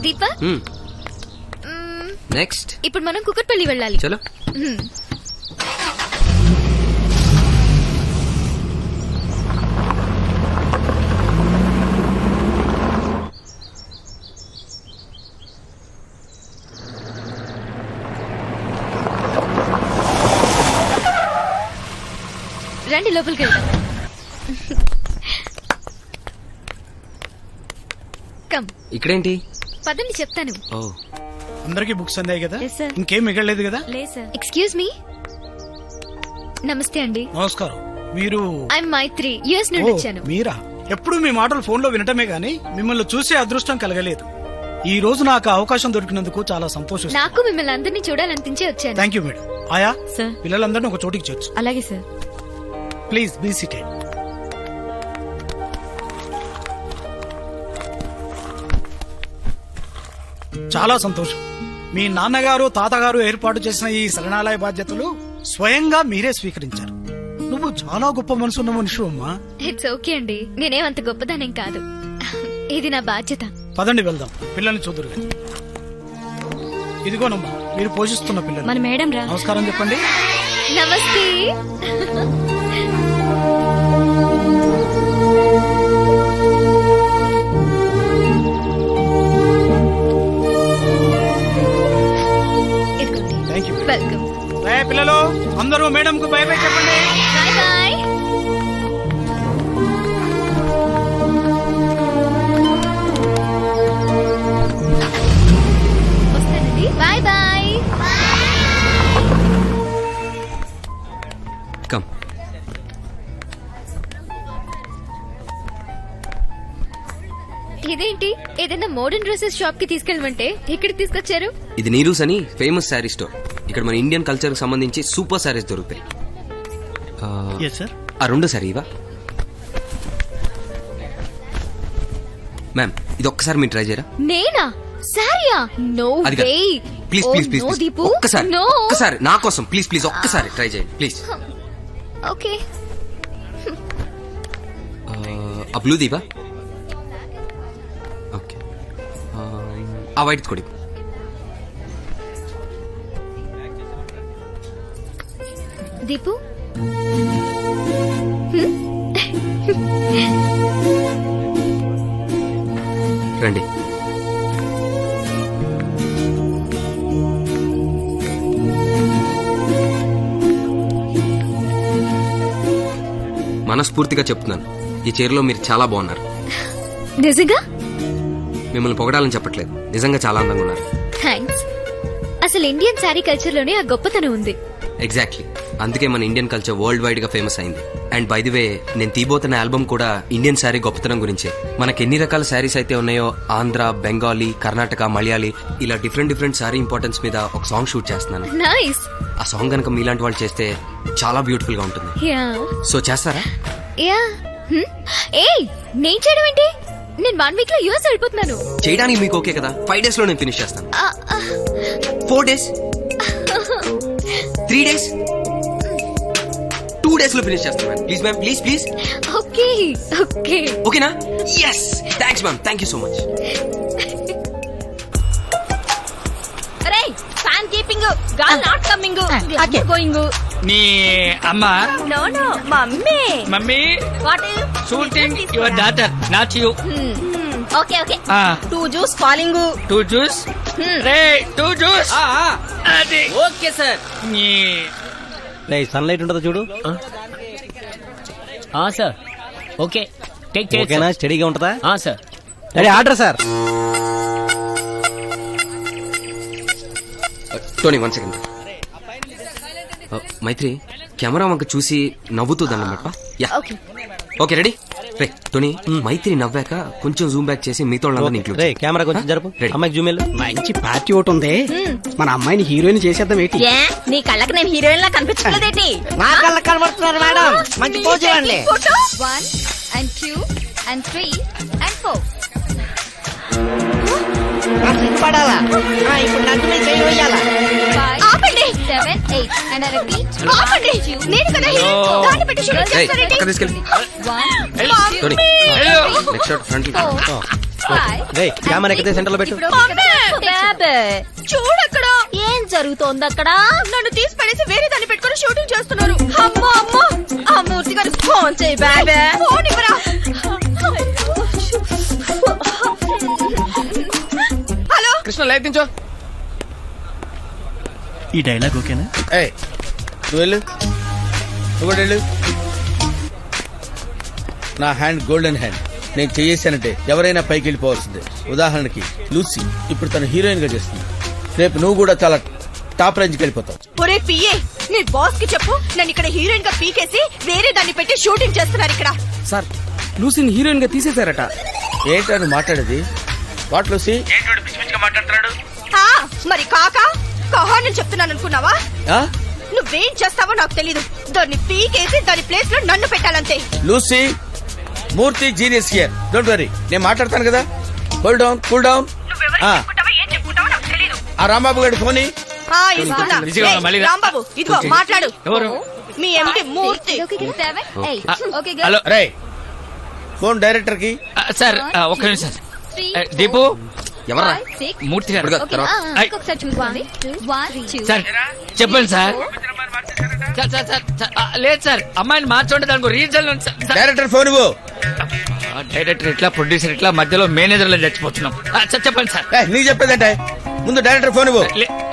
దీపా, నెక్స్ట్ ఇప్పుడు మనం కుక్కట్పల్లి వెళ్ళాలి. చలో. మ్మ్. రండి లోపలికి వెళ్దాం. కమ్, ఇక్కడేంటి? పదండి చెప్తాను. ఓ అందరికి బుక్స్ అందాయి కదా? Yes, sir. ఇంకేం మిగలలేదు కదా? Excuse me. నమస్తే అండి. నమస్కారం. మీరు ఐఎమ్ మైత్రి, యుఎస్ నుండి వచ్చాను. మీరా? ఎప్పుడు మీ మాటలు ఫోన్ లో వినటమే గానీ మిమ్మల్ని చూసే అదృష్టం కలగలేదు. ఈ రోజు నాకు అవకాశం దొరికినందుకు చాలా సంతోషం. నాకు మిమ్మల్ని అందరినీ చూడాలనిపించే వచ్చాను. Thank you madam. ఆయా సార్. పిల్లలందరినీ ఒక చోటికి చేర్చు. అలాగే సార్. Please be seated. చాలా సంతోషం. మీ నాన్నగారు తాతగారు ఏర్పాటు చేసిన ఈ శరణాలయ బాధ్యతలు స్వయంగా మీరే స్వీకరించారు. నువ్వు చాలా గొప్ప మనసున్న మనిషి అమ్మా. ఇట్స్ ఓకే అండి, నేనేమంత గొప్పదానేం కాదు. ఇది నా బాధ్యత. పదండి వెళ్దాం, పిల్లల్ని చూదురు. ఇదిగోనమ్మా మీరు పోషిస్తున్న పిల్లలు. మన మేడం రా. నమస్కారం చెప్పండి. నమస్తే. ఇదిగోండి. Thank you. వెల్కమ్. పిల్లలు అందరూ మేడం కు బై బై చెప్పండి. Bye bye. వస్తానండి. Bye bye. కమ్. ఇదేంటి, ఏదైనా మోడర్న్ డ్రెస్సెస్ షాప్ కి తీసుకెళ్ళమంటే ఇక్కడికి తీసుకొచ్చారు? ఇది నీరూస్ అని ఫేమస్ శారీ స్టోర్. ఇక్కడ మన ఇండియన్ కల్చర్ కి సంబంధించి సూపర్ శారీస్ దొరుకుతాయి. Yes sir. ఆ రెండు సారీ ఇవా మ్యామ్, ఇది ఒక్కసారి మీరు ట్రై చేయరా? నేనా? సారీయా? నో అది కాదు. వే. Please please please no please. Deepu. ఒక్కసారి నో. ఒక్కసారి నా కోసం ప్లీజ్ ప్లీజ్ ఒక్కసారి ట్రై చేయండి ప్లీజ్. ఓకే. ఆ బ్లూ దీపా? ఓకే. ఆ వైట్ కొడి. దీపు, రండి. మనస్ఫూర్తిగా చెప్తున్నాను, ఈ చీరలో మీరు చాలా బాగున్నారు. నిజంగా? మిమ్మల్ని పొగడాలని చెప్పట్లేదు, నిజంగా చాలా అందంగా ఉన్నారు. థ్యాంక్స్. అసలు ఇండియన్ శారీ కల్చర్ లోనే ఆ గొప్పతనం ఉంది. ఎగ్జాక్ట్లీ, అందుకే మన ఇండియన్ కల్చర్ వరల్డ్ వైడ్ గా ఫేమస్ అయింది. అండ్ బై ది వే, నేను తీబోతున్న ఆల్బమ్ కూడా ఇండియన్ శారీ గొప్పతనం గురించే. మనకి ఎన్ని రకాల శారీస్ అయితే ఉన్నాయో, ఆంధ్ర, బెంగాలీ, కర్ణాటక, మలయాళీ, ఇలా డిఫరెంట్ డిఫరెంట్ శారీ ఇంపార్టెన్స్ మీద ఒక సాంగ్ షూట్ చేస్తున్నాను. నైస్. ఆ సాంగ్ కనుక మీలాంటి వాళ్ళు చేస్తే చాలా బ్యూటిఫుల్ గా ఉంటుంది. యా సో చేస్తారా? యా. ఏయ్, నేను చేయడం ఏంటి? నేను 1 week లో యూఎస్ వెళ్ళిపోతున్నాను. చేయడానికి మీకు ఓకే కదా? 5 days లో నేను ఫినిష్ చేస్తాను. 4 days, 3 days, 2 days లో ఫినిష్ చేస్తాను. Please ma'am, please please. Okay okay. ఓకేనా? Yes, thanks ma'am, thank you so much. Fan keeping, గాల్ నాట్ కమింగ్, గోయింగ్. నీ అమ్మ no no mummy mummy what shooting your daughter not you okay okay Ah. 2 juice calling two juice రే two juice అది okay sir నీ sunlight ఉంటుందో చూడు. Sir okay take ఓకేనా? స్టడీగా ఉంటుందా? Sir ready, order sir. Tony 1 second. మైత్రి camera వంక చూసి నవ్వుతుందన్నమాట. Yeah okay ready. రే టోనీ మైత్రి నవ్వాక కొంచెం జూమ్ బ్యాక్ చేసి మీతో రే కెమెరా కొంచెం జరుపు. అమ్మాయికి జూమ్ వెళ్ళు. మంచి పార్టీ ఒకటి ఉంది, మన అమ్మాయిని హీరోయిన్ చేసేద్దాం ఏంటి? నీ కళ్ళకి నేను హీరోయిన్ లా కనిపించలేదేంటి? నా కళ్ళకి కనబడుతున్నారు మేడం, మంచి పోజ్ ఇవ్వండి. 1 and 2 and 3 and 4 పడాలా ఇప్పుడు నన్ను మీరు చేయి వేయాలా? 5 7 8 and I repeat ఆపండి. నేను కదా హీరోయిన్. దాన్ని పెట్టి షూటింగ్ చేస్తారేంటి? తీసుకెళ్ళి 1 టోనీ 2 నెక్స్ట్ షాట్ ఫ్రంట్. 5 రే కెమెరా ఎక్కితే సెంటర్ లో పెట్టు. చూడక్కడ ఏం జరుగుతోంది అక్కడ? నన్ను తీసి పడేసి వేరే దాన్ని పెట్టుకొని షూటింగ్ చేస్తున్నారు. అమ్మో అమ్మో ఆ మూర్తి గారికి ఫోన్ చేయి బాబే. ఫోన్ ఇవ్వరా? హలో కృష్ణ లైట్ దించో. ఈ డైలాగ్ ఓకేనా? ఏయ్ నువ్వు వెళ్ళు, నువ్వు కూడా వెళ్ళు. నా హ్యాండ్ గోల్డెన్ హ్యాండ్. నేను చేసానంటే ఎవరైనా పైకి వెళ్ళిపోవాల్సిందే. ఉదాహరణకి లూసీ ఇప్పుడు తను హీరోయిన్ గా చేస్తుంది. రేపు నువ్వు కూడా చాలా టాప్ రేంజ్కి వెళ్ళిపోతావు. ఒరే పిఏ, నీ బాస్ కి చెప్పు నన్ను ఇక్కడ హీరోయిన్ గా పీకేసి వేరే దాన్ని పెట్టి షూటింగ్ చేస్తున్నారు ఇక్కడ. సార్ లూసీని హీరోయిన్ గా తీసేశారట. ఏంటో నువ్వు మాట్లాడేది? What Lucy? ఆ, మరి కాక కహాన్ని చెప్తున్నాను అనుకున్నావా? ఆ? నువ్వేం చేస్తావో నాకు తెలీదు. దాన్ని పీకేసి దాని ప్లేస్ లో నన్ను పెట్టాలంతే. Lucy Murthy genius here. Don't worry, నేను మాట్లాడతాను కదా. Cool down, cool down. ఆ రాంబాబు గారి ఫోన్ ఆ, ఇస్తున్నా. బిజీగా ఉన్నా, మళ్ళీ రా. రాంబాబు ఇదిగో మాట్లాడు. ఎవరు? మీ ఎండి మూర్తి. 7 8 ఓకే హలో రే ఫోన్ డైరెక్టర్ కి. సార్ ఒక్క నిమిషం సార్. దీపు ఎవర్రా? మూర్తి గారు. ఒకసారి చూసుకోండి. 1 2 సార్ చెప్పండి sir. Sir, sir, sir, sir, లేదు సార్, అమ్మాయిని మార్చండి, దానికి రీజన్ ఉంది సార్. డైరెక్టర్ ఫోన్ ఇవ్వు. డైరెక్టర్ ఇట్లా, ప్రొడ్యూసర్ ఇట్లా, మధ్యలో మేనేజర్లో చచ్చిపోతున్నాం. సార్ చెప్పండి సార్. నీకు చెప్పేదంటే ముందు డైరెక్టర్ ఫోన్ ఇవ్వు.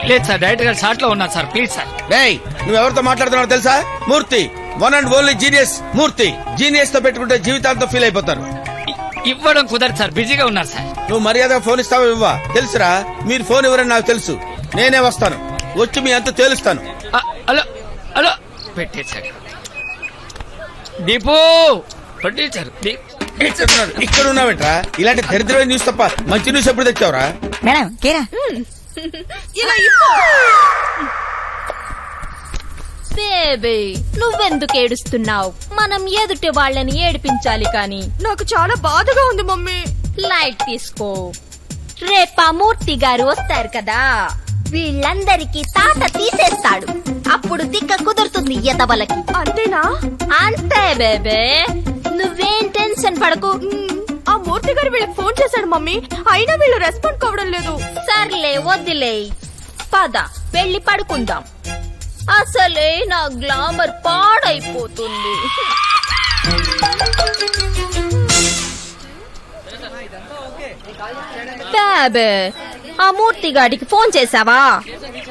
లేదు సార్, డైరెక్టర్ గారు షార్ట్ లో ఉన్నారు సార్, ప్లీజ్ సార్. రేయ్ నువ్వు ఎవరితో మాట్లాడుతున్నావు తెలుసా? Murthy, one and only genius Murthy. Genius తో పెట్టుకుంటే జీవితాంతం ఫీల్ అయిపోతారు. ఇవ్వడం కుదరదు సార్, బిజీగా ఉన్నారు సార్. నువ్వు మర్యాదగా ఫోన్ ఇస్తావా ఇవ్వా? తెలుసురా, మీరు ఫోన్ ఇవ్వరని నాకు తెలుసు. నేనే వస్తాను, వచ్చి మీ అంత తేలుస్తాను. హలో హలో పెట్టేశాడు. దీపు ప్రొడ్యూసర్ ఇక్కడ ఉన్నావేంట్రా? ఇలాంటి దరిద్రమైన న్యూస్ తప్ప మంచి న్యూస్ ఎప్పుడు తెచ్చావురా? మేడం కేరా ఇలా ఇవ్వు. బేబీ నువ్వెందుకు ఏడుస్తున్నావు? మనం ఎదుటి వాళ్ళని ఏడిపించాలి కాని. నాకు చాలా బాధగా ఉంది మమ్మీ. లైట్ తీసుకో. రేపా మూర్తి గారు వస్తారు కదా, వీళ్ళందరికీ తాత తీసేస్తాడు. అప్పుడు తిక్క కుదురుతుంది ఎదవలకి. అంతేనా? అంతే బేబే, నువ్వేం టెన్షన్ పడకు. ఆ మూర్తి గారు వీళ్ళకి ఫోన్ చేశాడు మమ్మీ, అయినా వీళ్ళు రెస్పాండ్ కావడం లేదు. సర్లే వదిలే, పద వెళ్ళి పడుకుందాం. అసలే నా గ్లామర్ పాడైపోతుంది. బాబే ఆ మూర్తి గాడికి ఫోన్ చేసావా?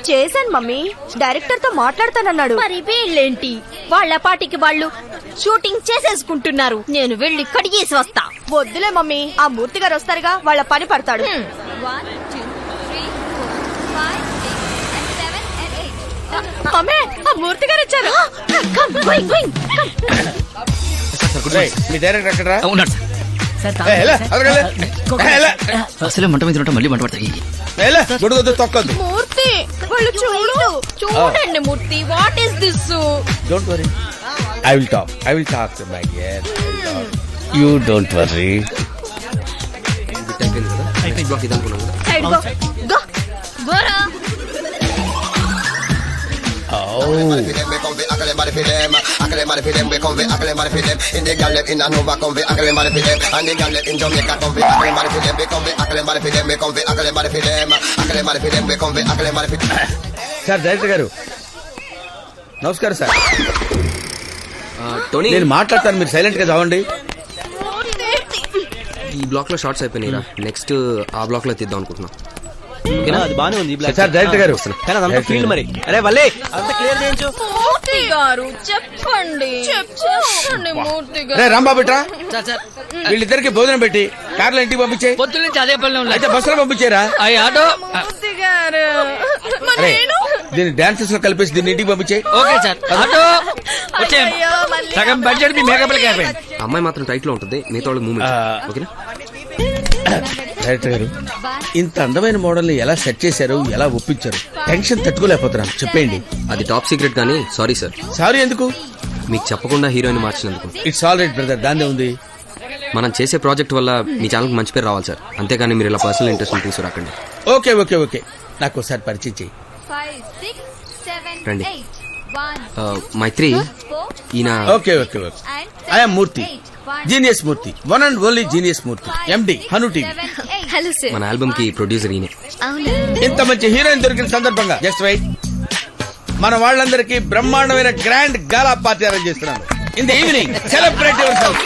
చేశాను మమ్మీ, డైరెక్టర్ తో మాట్లాడతానన్నాడు. మరి వీళ్ళేంటి వాళ్ళ పాటికి వాళ్ళు షూటింగ్ చేసేసుకుంటున్నారు. నేను వెళ్ళి కడిగేసి వస్తా. వద్దులే మమ్మీ, ఆ మూర్తి గారు వస్తారుగా, వాళ్ళ పని పడతాడు. 1 2 3 4 5 6 and 7 and 8. మమ్మీ, ఆ మూర్తి గారు వచ్చారు. Come, going, going, come. రేయ్, మీ డైరెక్టర్ ఎక్కడరా? ఉన్నాడు సార్. అసలే మంట మీద ఉంటే మళ్ళీ మంట పడతాయి. గొడుగొద్దు, తొక్కద్దు. మూర్తి వాళ్ళు చూడండి Murthy, what is this? Don't worry, I will talk, I will talk to my dear. You don't worry. Black ఇది అనుకున్నాను కదా. సైడ్ గో గో గోరా. సార్ డైరెక్టర్ గారు, నమస్కారం సార్. టోనీ నేను మాట్లాడతాను, మీరు సైలెంట్ గా చదవండి. ఈ బ్లాక్ లో షార్ట్స్ అయిపోయినాయిరా, నెక్స్ట్ ఆ బ్లాక్ లో తీద్దాం అనుకుంటున్నాం. ఓకేనా? అది బానే ఉంది ఈ black. సార్ డైరెక్టర్ గారు కానీ అదంతా ఫీల్డ్ మరి. అరే వల్లే అంతా క్లియర్ చేయించు. మూర్తి గారు చెప్పండి చెప్పండి మూర్తి రే రాంబాబుట్రా, సార్ సార్ వీళ్ళిద్దరికి భోజనం పెట్టి కార్లో ఇంటికి పంపించే. పొద్దున్న నుంచి అదే పనిలో అయితే బస్సులో పంపించేరా. అయ్యి ఆటో. గారు అరే దీన్ని డాన్సెస్ లో కలిపేసి దీన్ని ఇంటికి పంపించే. ఓకే సార్ ఆటో వచ్చే. సగం బడ్జెట్ మీ మేకప్ లకి అయిపోయింది. అమ్మాయి మాత్రం టైట్ లో ఉంటుంది, మిగతా వాళ్ళకి మూమెంట్. ఓకేనా? డైరెక్టర్ గారు ఇంత అందమైన మోడల్ ని ఎలా సెట్ చేశారు, ఎలా ఒప్పించారు? టెన్షన్ తట్టుకోలేకపోతున్నాను, చెప్పేయండి. అది టాప్ సీక్రెట్ కానీ సారీ సార్. సారీ ఎందుకు? మీకు చెప్పకుండా హీరోయిన్ మార్చినందుకు. ఇట్స్ ఆల్ రైట్ బ్రదర్, దాన్నే ఉంది. మనం చేసే ప్రాజెక్ట్ వల్ల మీ ఛానల్ మంచి పేరు రావాలి సార్, అంతేగాని మీరు ఇలా పర్సనల్ ఇంట్రెస్ట్ తీసుకురాకండి. ఓకే ఓకే ఓకే, నాకు ఒకసారి పరిచయం చెయ్యి. రండి. మైత్రి, ఈయన okay okay okay, I'm Murthy, genius Murthy, one and only genius Murthy, MD Hanu TV. Hello sir. మన ఆల్బమ్ కి ప్రొడ్యూసర్ ఈయనే. అవునా? ఇంత మంచి హీరోయిన్ దొరికిన సందర్భంగా జస్ట్ వెయిట్, మన వాళ్ళందరికీ బ్రహ్మాండమైన గ్రాండ్ గాలా పార్టీ అరేంజ్ చేస్తున్నాను. In the evening celebrate yourself.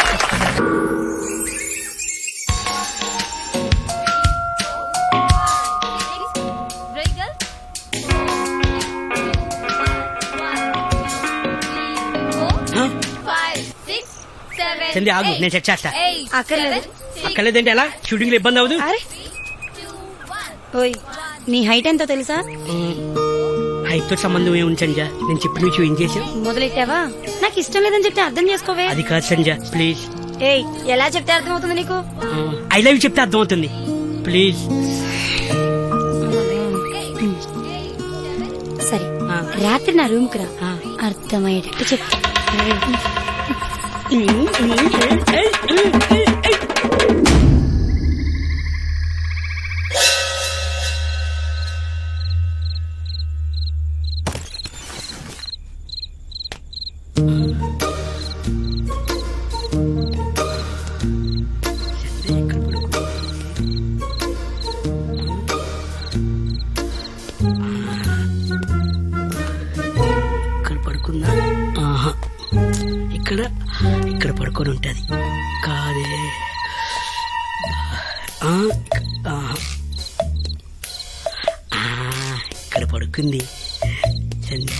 చంది ఆగు, నేను సెట్ చేస్తా. అక్కర్లేదు. అక్కర్లేదంటే ఎలా? షూటింగ్ లో ఇబ్బంది అవ్వదు. అరే ఓయ్, నీ హైట్ ఎంతో తెలుసా? హైట్ తో సంబంధం ఏముంది సంజ, నేను చెప్పిన విషయం ఏం చేసావు? మొదలెట్టావా? నాకు ఇష్టం లేదని చెప్తే అర్థం చేసుకోవే. అది కాదు సంజ, ప్లీజ్. ఏయ్, ఎలా చెప్తే అర్థం అవుతుంది నీకు? ఐ లవ్ యూ చెప్తే అర్థమవుతుంది, ప్లీజ్. సరే, రాత్రి నా రూమ్ కు రా, అర్థమయ్యేటట్టు చెప్తా. ఇక్కడ పడుకుందా? ఆహా, ఇక్కడ ఇక్కడ పడుకొని ఉంటది కాదే. ఆహా, ఇక్కడ పడుకుంది సంధ్య.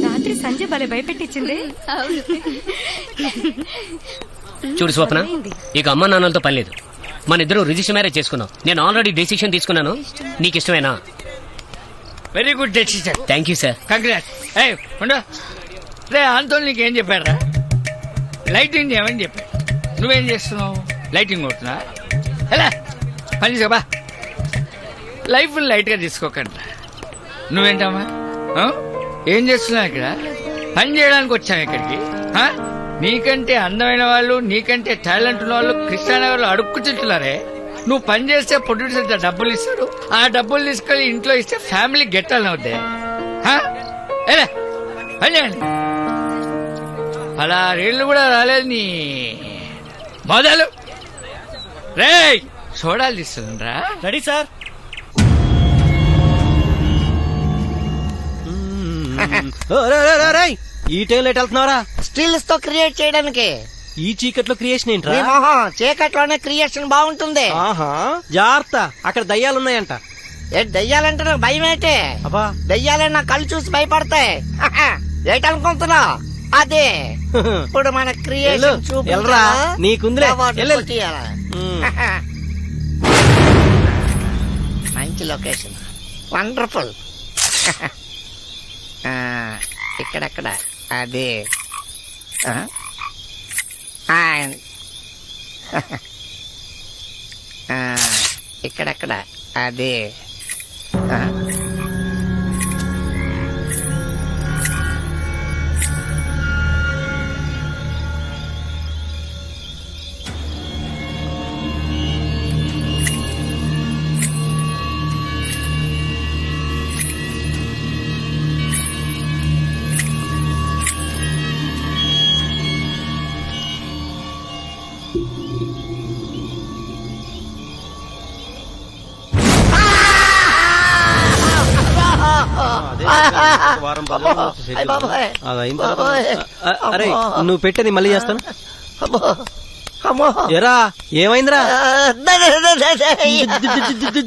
రాత్రి సంజయ్ భలే భయపెట్టించింది. చూడు స్వప్న, ఇక అమ్మ నాన్నలతో పని లేదు. మన ఇద్దరు రిజిస్టర్ మ్యారేజ్ చేసుకున్నాం. నేను ఆల్రెడీ డెసిషన్ తీసుకున్నాను. నీకు ఇష్టమేనా? Very good decision. Thank you sir. Congrats. ఏయ్ ఉండు రే, ఆంతోని నీకేం చెప్పారా? లైటింగ్ చేయమని చెప్పాడు. నువ్వేం చేస్తున్నావు? లైటింగ్ కొడుతున్నా. ఎలా పని చెప్పా, లైఫ్ లైట్ గా తీసుకోకండి. నువ్వేంటమ్మా ఏం చేస్తున్నావు ఇక్కడ? పని చేయడానికి వచ్చాను ఇక్కడికి. నీకంటే అందమైన వాళ్ళు, నీకంటే టాలెంట్ ఉన్న వాళ్ళు కృష్ణానగర్ లో అడుక్కు తింటున్నారే. నువ్వు పని చేస్తే ప్రొడ్యూసర్ డబ్బులు ఇస్తాడు, ఆ డబ్బులు తీసుకెళ్లి ఇంట్లో ఇస్తే ఫ్యామిలీ గెట్టాలని అవుద్దే. పని చేయండి. అలా రేళ్ళు కూడా రాలేదు నీ మొదలు. రే సోడాలు తీస్తుండ్రా. Ready sir. ఈ టైం లేట్ వెళ్తున్నారా? స్టిల్స్ తో క్రియేట్ చేయడానికి. ఈ చీకట్లో క్రియేషన్ ఏంట్రా? నీ మొహం చీకట్లోనే క్రియేషన్ బాగుంటుంది. ఆహా, జాగ్రత్త, అక్కడ దయ్యాలున్నాయంట. ఏ దయ్యాలంటే నాకు భయం ఏంటి? అబ్బా, దయ్యాలే నా కళ్ళు చూసి భయపడతాయి. ఏంటనుకుంటున్నా? అదే ఇప్పుడు మన క్రియేషన్ ఎల్రా, నీకుందిలే. మంచి లొకేషన్, వండర్ఫుల్. ఇక్కడక్కడ అదే ఇక్కడక్కడ అదే వారం రోజులు అయ్ బాబాయ్. అది అయిన తర్వాత బాబాయ్. అరే అమ్మో. నువ్వు పెట్టని మళ్ళీ చేస్తాను. అమ్మో అమ్మో ఎరా ఏమైందిరా?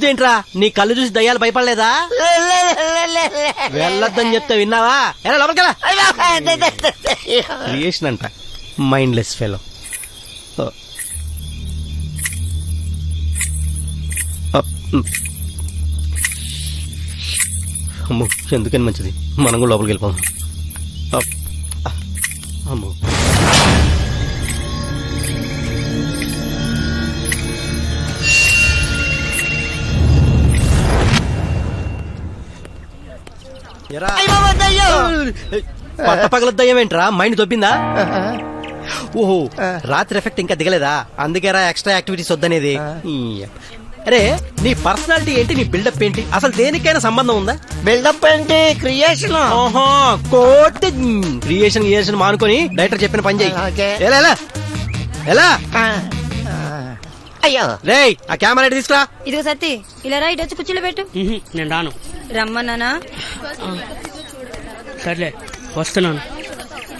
ఏంట్రా నీ కళ్ళు చూసి దయ్యాలు భయపడలేదా? వెళ్ళొద్దని చెప్తే విన్నావా? ఎలా లోపలికెలా క్రియేషన్ అంట మైండ్లెస్ ఫెలో. అమ్మో ఎందుకని మంచిది మనం కూడా లోపలికి వెళ్ళిపోం. అమ్మో పట్ట పగలద్దయ్యేంట్రా మైండ్ తొప్పిందా? ఓహో రాత్రి ఎఫెక్ట్ ఇంకా దిగలేదా? అందుకేరా ఎక్స్ట్రా యాక్టివిటీస్ వద్దనేది. అరే నీ పర్సనాలిటీ ఏంటి, నీ బిల్డప్ ఏంటి, అసలు దేనికైనా సంబంధం ఉందా? బిల్డప్ ఏంటి క్రియేషన్. ఓహో కోట్ క్రియేషన్ మానుకొని డైరెక్టర్ చెప్పిన పని చెయ్యి. ఓకే. ఎలా ఎలా ఎలా అయ్యో రేయ్ ఆ కెమెరా ఇటు తీసుకురా. ఇదిగో సత్తి ఇలా రా, ఇటు వచ్చి కుర్చీలో పెట్టు. నేను రాను. రమ్మన్నానా? సర్లే వస్తున్నాను.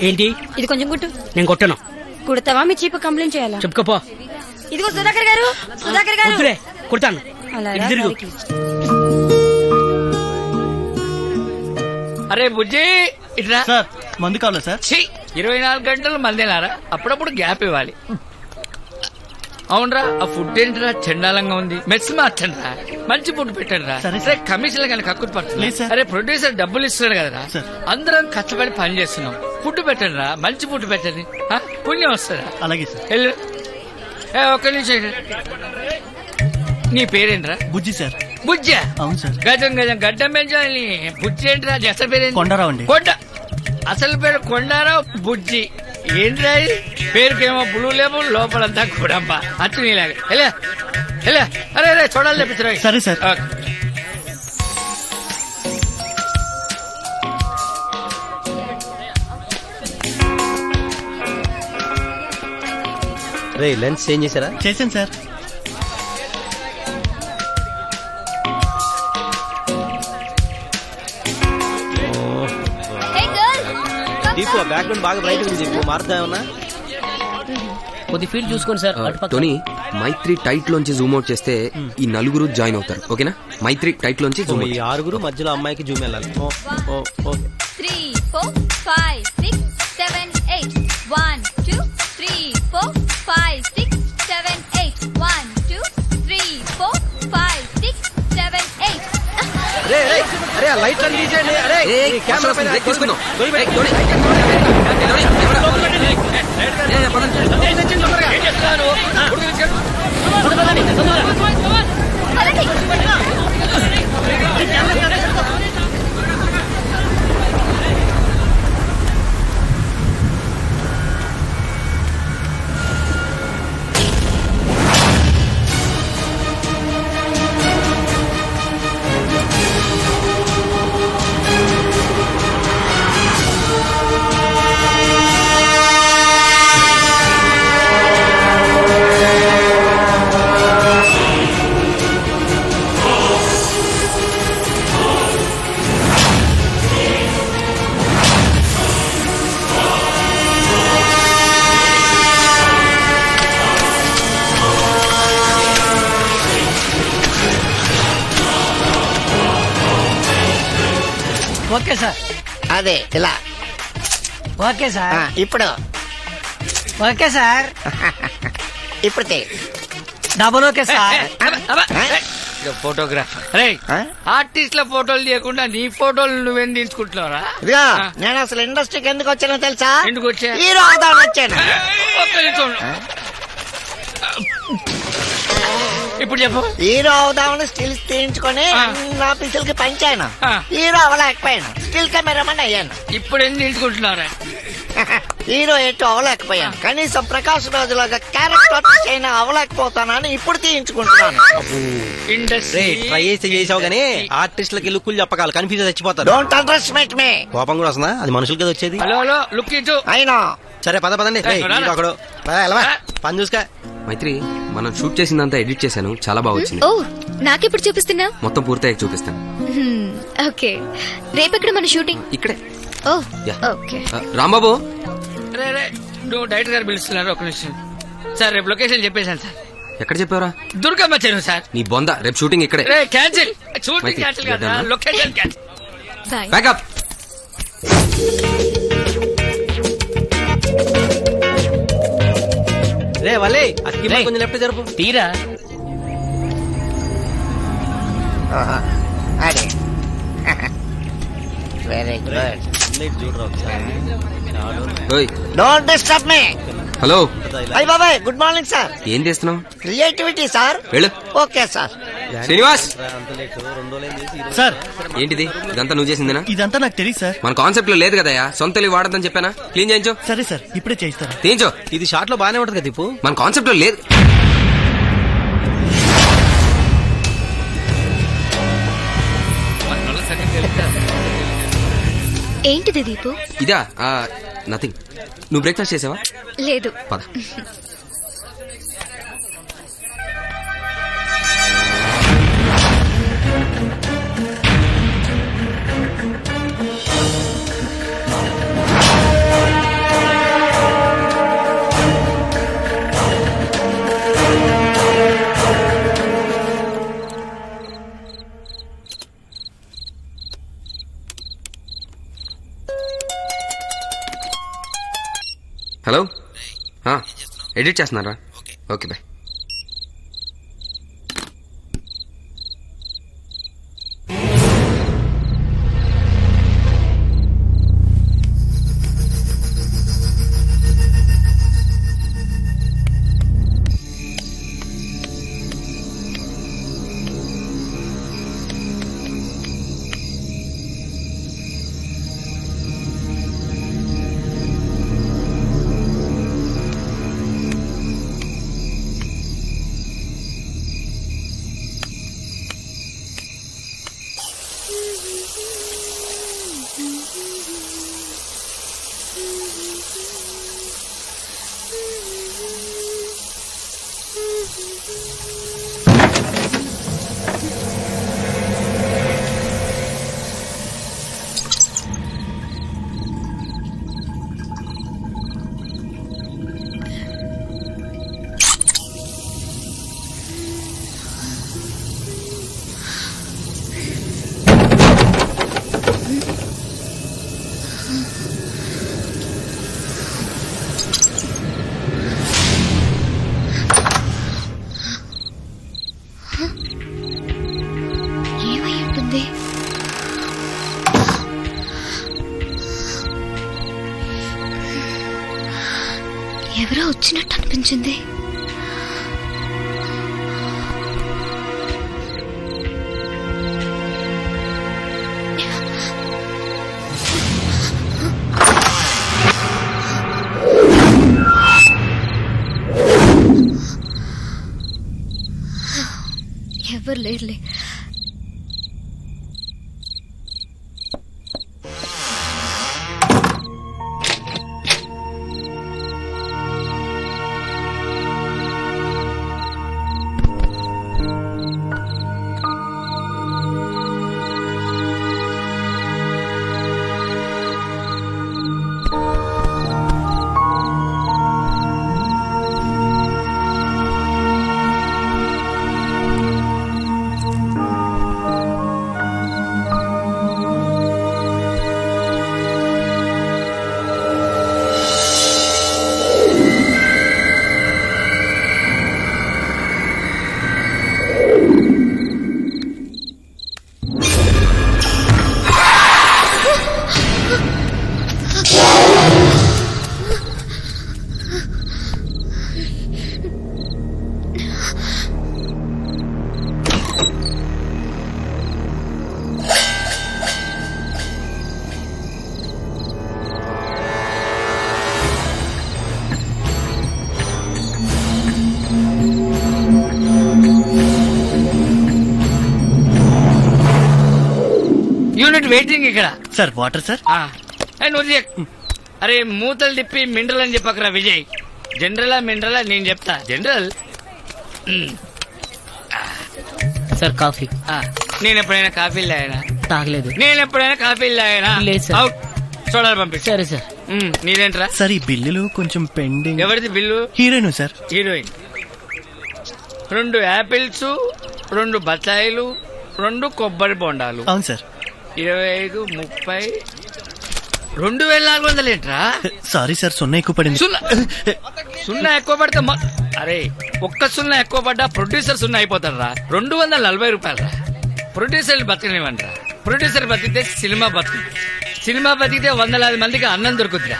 ఏంటి ఇది కొంచెం కుట్టు. నేను కొట్టను. కుడతావా మీ చీప్ కంప్లైంట్ చేయాలా? చెప్పుకోపో. ఇదిగో సుధాకర్ గారు, సుధాకర్ గారు. వద్దులే, కొడతాను. అలా ఇటు రా, తిరుగు. సరికి. అరే బుజ్జి ఇట్లా సార్ మందు కావాలా సార్? 24 గంటలు మందేనారా? అప్పుడప్పుడు గ్యాప్ ఇవ్వాలి. అవునరా, ఆ ఫుడ్ ఏంటిరా చండాలంగా ఉంది, మెస్ మార్చండి రా, మంచి ఫుడ్ పెట్టండి రా. సరే కమిషన్ కానీ కక్కుర్తి పడుతుంది. అరే ప్రొడ్యూసర్ డబ్బులు ఇస్తున్నాడు కదరా, అందరం కష్టపడి పని చేస్తున్నాం, ఫుడ్ పెట్టండి రా, మంచి ఫుడ్ పెట్టండి, పుణ్యం వస్తుందా? అలాగే సార్. వెళ్ళు. ఒక్క నిమిషం. నీ పేరేంట్రా? బుజ్జి సార్. బుజ్జా? అవును సార్. గజం గజం గడ్డం పెంచాలి. బుజ్జి ఏంట్రా? అసలు పేరేంటి? కొండారావు అండి. అసలు పేరు కొండారావు, బుజ్జి ఏంట్రా? పేరుకేమో బ్లూ లేబుల్, లోపలంతా కూడంప అచ్చు నీలాగా. ఎలా ఎలా? అరే అరే చూడాలి తెప్పించరా. సరే సార్. రే లెన్స్ చేంజ్ చేశారా? చేశాను సార్. దీపు బ్యాక్గ్రౌండ్ బాగా బ్రైట్ ఉంది. దీపు మారుతా ఏమన్నా? కొద్ది ఫీల్డ్ చూసుకోండి సార్. టోనీ మైత్రి టైట్ లోంచి జూమ్ అవుట్ చేస్తే ఈ నలుగురు జాయిన్ అవుతారు. ఓకేనా? మైత్రి టైట్ లోంచి జూమ్ ఈ ఆరుగురు మధ్యలో అమ్మాయికి జూమ్ వెళ్ళాలి. 3, 4, 5, 6, 7, 8. 1, 2, 3, 4, 5, 6, 7, 8. 1, 2, 3, 4, 5, 6, 7, 8. అరే ఆ లైట్ అన్ని తీసేయండి. అరే ఈ కెమెరా పైన తీసుకుందాం. Okay sir. అదే ఇలా. Okay sir. ఇప్పుడు ఓకే సార్. ఇప్పుడు డబుల్ ఓకే సార్. ఫోటోగ్రాఫర్. అరే ఆర్టిస్ట్ల ఫోటోలు తీయకుండా నీ ఫోటోలు నువ్వేం తీసుకుంటున్నావురా? ఇదిగో నేను అసలు ఇండస్ట్రీకి ఎందుకు వచ్చానో తెలుసా? ఎందుకు వచ్చా? హీరో అవుదామని వచ్చాను. ఒక్క నిమిషం. ఇప్పుడు చెప్పు. హీరో అవుదామని స్టిల్స్ తీయించుకొని నా పిసిల్కి పంచాను. హీరో అవ్వలేకపోయాను, స్టిల్ కెమెరామన్ అయ్యాను. ఇప్పుడు ఎందుకు తీసుకుంటున్నారా? హీరో ఎటు అవ్వలేకపోయాను, కనీసం ప్రకాశ్ రాజులాగా క్యారెక్టర్ అయినా అవ్వలేకపోతానని ఇప్పుడు తీయించుకుంటున్నాను. ఇండస్ట్రీ ట్రై చేసావు గానీ ఆర్టిస్టులకి లుక్కులు చెప్పకాలి, కన్ఫ్యూజ్ తెచ్చిపోతారు. డోంట్ అండర్స్టిమేట్ మీ. కోపం కూడా వస్తుందా? అది మనుషులకి వచ్చేది. హలో హలో లుక్ ఇటు. అయినా సరే పదండి. అక్కడ పని చూసుకా. మైత్రి మనం షూట్ చేసిందంతా ఎడిట్ చేశాను, చాలా బాగా వచ్చింది. ఓ నాకెప్పుడు చూపిస్తున్నా? మొత్తం పూర్తయ్యాక చూపిస్తాను. ఓకే, రేపెక్కడ మన షూటింగ్? ఇక్కడే. ఓ యా. ఓకే. రాంబాబు, రే నువ్వు డైరెక్టర్ గారు పిలుస్తున్నారు, ఒక నిమిషం సార్. రేపు లొకేషన్ చెప్పేశాను సార్. ఎక్కడ చెప్పావరా? దుర్గమ్మ చెరువు సార్. నీ బొంద, రేపు షూటింగ్ ఇక్కడే. రే cancel, shooting Maithri, cancel you're కదా, done, huh? Location cancel. Bye. Backup. రే వలే అక్కి కొంచెం లెఫ్ట్ జరుపు. తీరా అదే వెరీ గుడ్. ఓయ్, డోంట్ డిస్టర్బ్ మీ. హలో. అయ్య బాబాయ్, గుడ్ మార్నింగ్ సార్. ఏం చేస్తున్నావు? Creativity sir. వెళ్ళు. Okay sir. శ్రీనివాస్, సార్ ఏంటిది? ఇదంతా నువ్వు చేసిందేనా? ఇదంతా నాకు తెలియదు సార్. మన కాన్సెప్ట్ లో లేదు కదయా, సొంత తెలివి వాడద్దని చెప్పానా? క్లీన్ చేయించు. సరే సార్, ఇప్పుడే చేయిస్తాను. తీయించు. ఇది షార్ట్ లో బానే ఉంటది కదా దీపు. మన కాన్సెప్ట్ లో లేదు. ఏంటిది దీపు? ఇదా? నథింగ్. నువ్వు బ్రేక్ఫాస్ట్ చేసావా? లేదు. పద. హలో, ఎడిట్ చేస్తున్నారా? Okay bye. ఏమై ఉంటుంది? ఎవరో వచ్చినట్టు అనిపించింది. ఎవరు లేరులే. యూనిట్ వెయిటింగ్ ఇక్కడ. Sir water sir. నువ్వు అరే మూతలు తిప్పి మిండల్ అని చెప్పకరా విజయ్. జనరలా మినరలా నేను చెప్తా జనరల్. సార్ కాఫీ నేను ఎప్పుడైనా కాఫీలు తాగినా? తాగలేదు. నేను ఎప్పుడైనా కాఫీలు తాగినా? లేదు సార్. అవుట్. చూడాలి పంపించు. సరే సార్. నీదేంట్రా? సార్ ఈ బిల్లులు కొంచెం పెండింగ్. ఎవరిది bill? Heroine sir. Heroine 2 apples, 2 బత్తాయిలు, 2 కొబ్బరి బొండాలు. అవును సార్. 25, 30, 2400 ఏంట్రా? సారీ సార్, సున్నా ఎక్కువ పడింది. సున్నా ఎక్కువ పడితే అరే ఒక్క సున్నా ఎక్కువ పడ్డా ప్రొడ్యూసర్ సున్నా అయిపోతాడు రా. 240 రూపాయలు రా. ప్రొడ్యూసర్ బతికనివ్వండి రా. ప్రొడ్యూసర్ బతికితే సినిమా బతుకుతుంది. సినిమా బతికితే 100 మందికి అన్నం దొరుకుతుందిరా.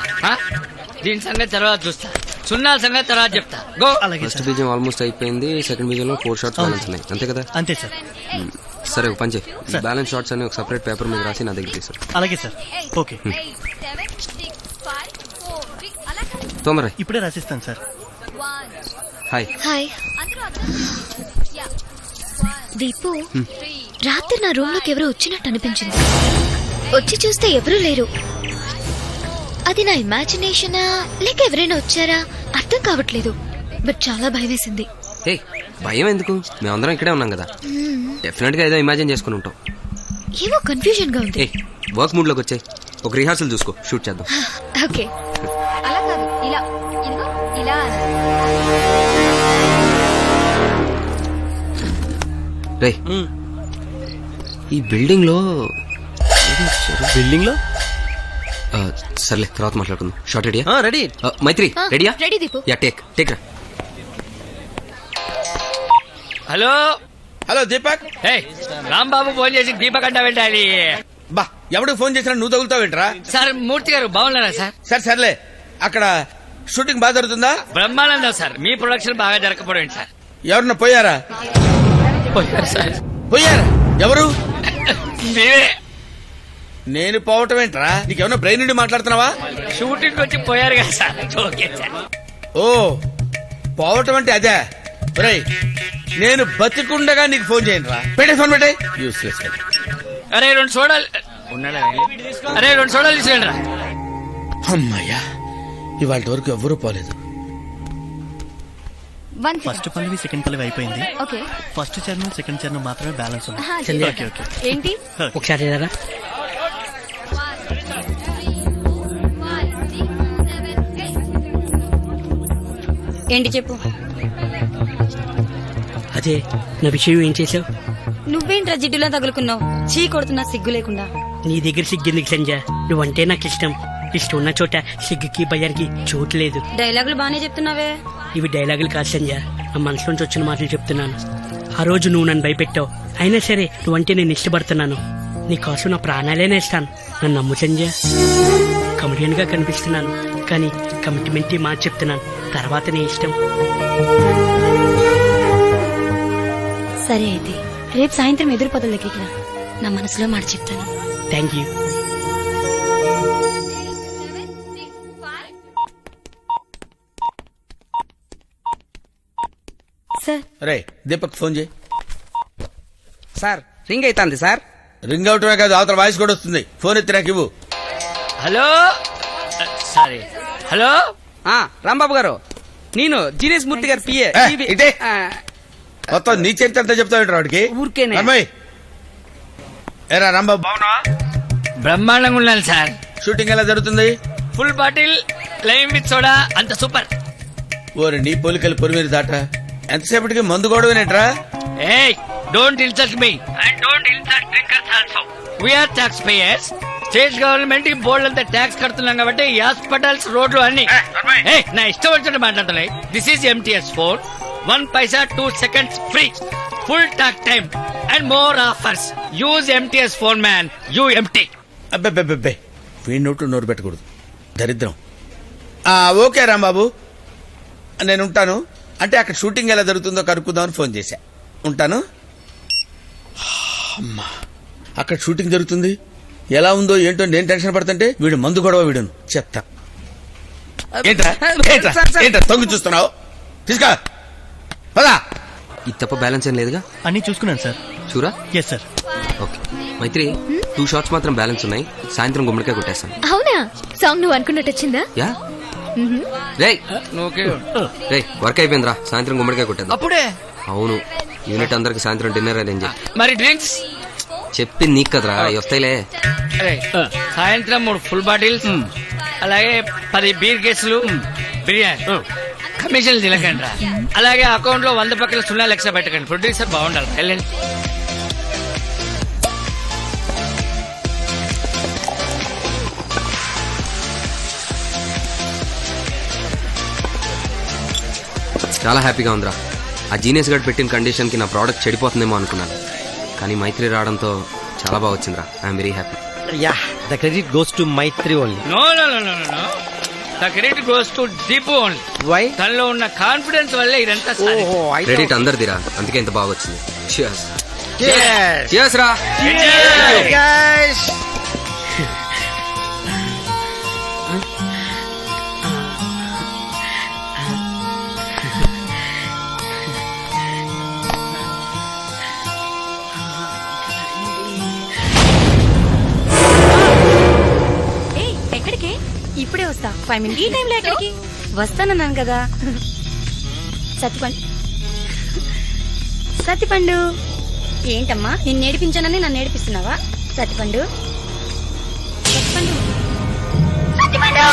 దీని సంగతి తర్వాత చూస్తా. సున్నా సంగతి తర్వాత చెప్తా. గో. ఫస్ట్ బీజం ఆల్మోస్ట్ అయిపోయింది. సెకండ్ బీజం లో 4 షార్ట్స్ బ్యాలెన్స్ ఉన్నాయి, అంతే కదా? అంతే సార్. సరే ఒక పని చేయి, బ్యాలెన్స్ షార్ట్స్ అని ఒక సెపరేట్ పేపర్ మీద రాసి నా దగ్గర తీసు. అలాగే సార్. ఓకే, తొందర ఇప్పుడే రాసిస్తాను సార్. హాయ్. హాయ్ దీపు, రాత్రి నా రూమ్ లోకి ఎవరో వచ్చినట్టు అనిపించింది. వచ్చి చూస్తే ఎవరూ లేరు. అది నా ఇమాజినేషనా లేక ఎవరైనా వచ్చారా అర్థం కావట్లేదు. బట్ చాలా భయం వేసింది. ఏ భయం ఎందుకు, మేమందరం ఇక్కడే ఉన్నాం కదా. డెఫినెట్ గా ఏదో ఇమాజిన్ చేసుకుని ఉంటాం. ఏమో కన్ఫ్యూజన్ గా ఉంది. ఏ వర్క్ మూడ్ లోకి వచ్చాయి, ఒక రిహార్సల్ చూసుకో, షూట్ చేద్దాం. ఓకే. అలా కాదు, ఇలా ఇదిగో ఇలా. రే ఈ బిల్డింగ్ లో సర్లే తర్వాత మాట్లాడుకుందాం. షార్ట్ రెడీయా? రెడీ. మైత్రి రెడీయా? రెడీ దీపు. యా టేక్ రా. Hello hello Deepak. Rambabu phone చేసి దీపక్ అంటా వెళ్ళాలి. బా ఎవడికి ఫోన్ చేసినా నువ్వు తగులుతావేంట్రా? సార్ మూర్తి గారు బాగున్నారా సార్? సర్లే అక్కడ షూటింగ్ బాగా జరుగుతుందా? బ్రహ్మానందం సార్. మీ ప్రొడక్షన్ బాగా జరగకపోయింది సార్. ఎవరన్నా పోయారా? పోయారు సార్. పోయారా? ఎవరు? మీరే. నేను పోవటం ఏంట్రా? నీకేమన్నా బ్రెయిన్ నుండి మాట్లాడుతున్నావా? షూటింగ్ వచ్చి పోయారు కదా సార్. Okay sir. ఓ పోవటం అంటే అదే. రేయ్ నేను బతికుండగా నీకు ఫోన్ చేయండి రా. పెట్టే ఫోన్ పెట్టే. యూస్లెస్. అరే 2 సోడాలు ఉన్నాడా? అరే 2 సోడాలు తీసుకురండి రా. అమ్మయ్యా ఇవాళ వరకు ఎవ్వరూ పోలేదు. ఫస్ట్ పల్లవి సెకండ్ పల్లవి అయిపోయింది. ఓకే. ఫస్ట్ చరణం సెకండ్ చరణం మాత్రమే బ్యాలెన్స్ ఉంది. Okay okay. ఏంటి? ఒకసారి ఏదరా? ఏంటి చెప్పు. అదే నా విషయం ఏం చేసావు? నువ్వేంట్రా జిడ్డులా తగులుకున్నావు? చీ కొడుతున్నా సిగ్గు లేకుండా. నీ దగ్గర సిగ్గెందుకు సంజ? నువ్వంటే నాకు ఇష్టం. ఇష్టం ఉన్న చోట సిగ్గుకి భయానికి చోటు లేదు. డైలాగులు బానే చెప్తున్నావే. ఇవి డైలాగులు కాదు సంజ, నా మనసులోంచి వచ్చిన మాటలు చెప్తున్నాను. ఆ రోజు నువ్వు నన్ను భయపెట్టావు, అయినా సరే నువ్వంటే నేను ఇష్టపడుతున్నాను. నీకోసం నా ప్రాణాలే నేస్తాను. నన్ను నమ్ము సంజ. కమెడియన్ గా కనిపిస్తున్నాను కానీ కమిట్మెంట్ మాట చెప్తున్నాను. తర్వాత నీ ఇష్టం. సరే అయితే రేపు సాయంత్రం ఎదురు పదుల దగ్గరికి రా. నా మనసులో మాట చెప్తాను. Thank you. Sir ray Deepak phone చేయి. సార్ రింగ్ అవుతుంది సార్. రింగ్ అవటమే కాదు అవతల వాయిస్ కూడా వస్తుంది. ఫోన్ ఎత్తి నాకు ఇవ్వు. Hello sorry. హలో రాంబాబు గారు, నేను జీనేష్ మూర్తి గారు పిఏ. ఇటే మొత్తం నీ చరిత్ర అంతా చెప్తావు వాడికి. ఊరికేనే. అమ్మాయి ఏరా రాంబాబు బాగున్నా? బ్రహ్మాండంగా ఉన్నాను సార్. షూటింగ్ ఎలా జరుగుతుంది? Full bottle lime with soda అంత సూపర్. ఓరి నీ పోలికలు పొరిమీరు దాట. ఎంతసేపటికి మందు గొడవనేట్రా? Hey, don't insult me and don't insult drinkers also. We are taxpayers. State government కి బోర్డు అంతా ట్యాక్స్ కడుతున్నాం కాబట్టి ఈ హాస్పిటల్స్ రోడ్లు అన్ని నా ఇష్టం వచ్చినట్టు మాట్లాడుతున్నాయి. This is MTS 4. 1 paisa 2 seconds free. Full talk time and more offers. Use MTS 4 man. You empty. అబ్బే వీడి నోటు నోరు పెట్టకూడదు, దరిద్రం. ఓకే రాంబాబు నేను ఉంటాను. అంటే అక్కడ షూటింగ్ ఎలా జరుగుతుందో కనుక్కుందామని ఫోన్ చేశా. ఉంటాను. అమ్మా అక్కడ షూటింగ్ జరుగుతుంది, ఎలా ఉందో ఏంటో నేను టెన్షన్ పడుతుంటే వీడు మందు గొడవ వీడును చెప్తా. ఏంట్రా తొంగి చూస్తున్నావు? తీసుకో పదా. ఇది తప్ప బ్యాలెన్స్ ఏం లేదుగా? అన్ని చూసుకున్నాను సార్. చూరా? Yes sir. Okay Maithri, 2 shots మాత్రం బ్యాలెన్స్ ఉన్నాయి. సాయంత్రం గుమ్మడికాయ కొట్టేస్తాను. అవునా? సాంగ్ నువ్వు అనుకున్నట్టు వచ్చిందా? యా రేయ్ నువ్వు రేయ్ వర్క్ అయిపోయిందిరా, సాయంత్రం గుమ్మడికాయ కొట్టేద్దాం. అప్పుడే అవును, యూనిట్ అందరికి సాయంత్రం డిన్నర్ అరేంజ్ చేయి. మరి డ్రింక్స్ చెప్పింది నీకు కదరా, అవి వస్తాయిలే. అరే సాయంత్రం 3 ఫుల్ బాటిల్స్ అలాగే 10 బీర్ కేసులు బిర్యానీ కమిషన్లు తినకండి రా. అలాగే అకౌంట్ లో 100 పక్కల 0 లక్ష పెట్టకండి. ప్రొడ్యూసర్ బాగుండాలి. వెళ్ళండి. చాలా హ్యాపీగా ఉందిరా. ఆ జీనియస్ గడ్ పెట్టిన కండిషన్ కి నా ప్రోడక్ట్ చెడిపోతుందేమో అనుకున్నాను, కానీ మైత్రి రావడంతో చాలా బాగా వచ్చిందిరా. I'm very happy. Ya, the credit goes to Maithri only. No no no no no the credit goes to Deepu only. Why? తనలో ఉన్న కాన్ఫిడెన్స్ వల్లే ఇదంతా సాధ్యం. క్రెడిట్ అందరిదిరా, అందుకే ఇంత బాగా వచ్చింది. Cheers. Cheers. Cheers రా. Guys. ఎక్కడికి? ఇప్పుడే వస్తా. 5 minutes. ఈ టైంలో ఎక్కడికి? వస్తానన్నాను కదా. సత్తిపండు ఏంటమ్మా, నిన్ను నేర్పించానని నన్ను నేర్పిస్తున్నావా? సత్తిపండు సత్తిపండు సత్తిపండు.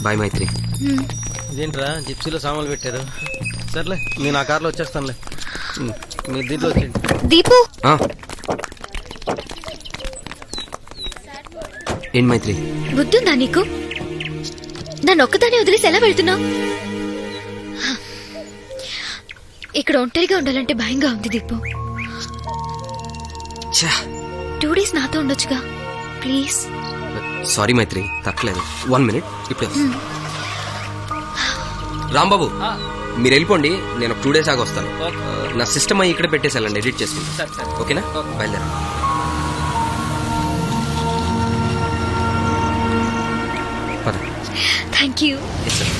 బాయ్ మైత్రి. ఇదేంట్రా జిప్సీలో సామాన్లు పెట్టారు? సర్లే, నేను నా కార్లో వచ్చేస్తానులే, మీరు దీంట్లో వచ్చేయండి. దీపు ఆ. ఏంటి మైత్రి? బుద్ధుందా నీకు? నన్ను ఒక్కదాన్ని వదిలేసి ఎలా వెళ్తున్నావు? ఇక్కడ ఒంటరిగా ఉండాలంటే భయంగా ఉంది దీపు. 2 days నాతో ఉండొచ్చుగా ప్లీజ్. సారీ మైత్రి, తప్పలేదు. 1 minute, ఇప్పుడే వస్తా. రాంబాబు మీరు వెళ్ళిపోండి, నేను ఒక 2 days ఆగి వస్తాను. నా సిస్టమ్ అయ్యి ఇక్కడ పెట్టేసి వెళ్ళండి, ఎడిట్ చేసుకుంటాను. ఓకేనా? బయలుదేరా. పద. Thank you. Yes, sir.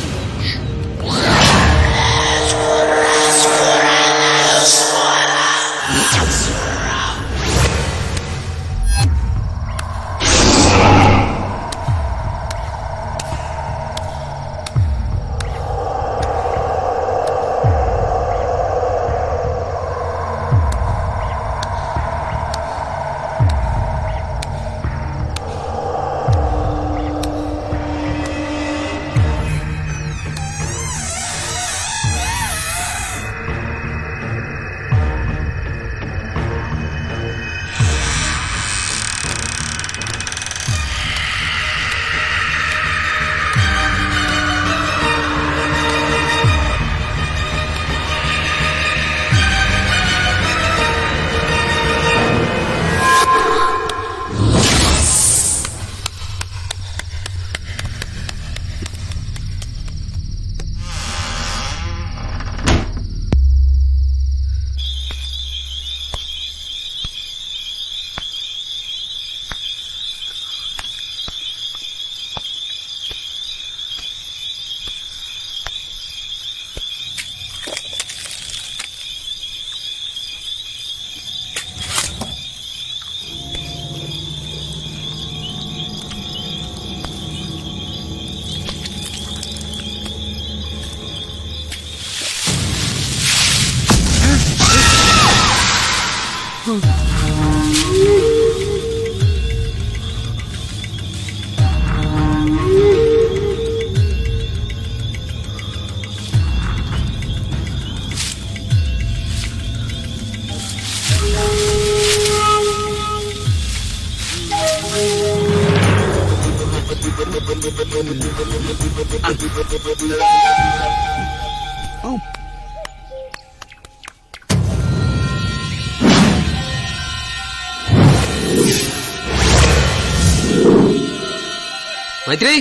మైత్రి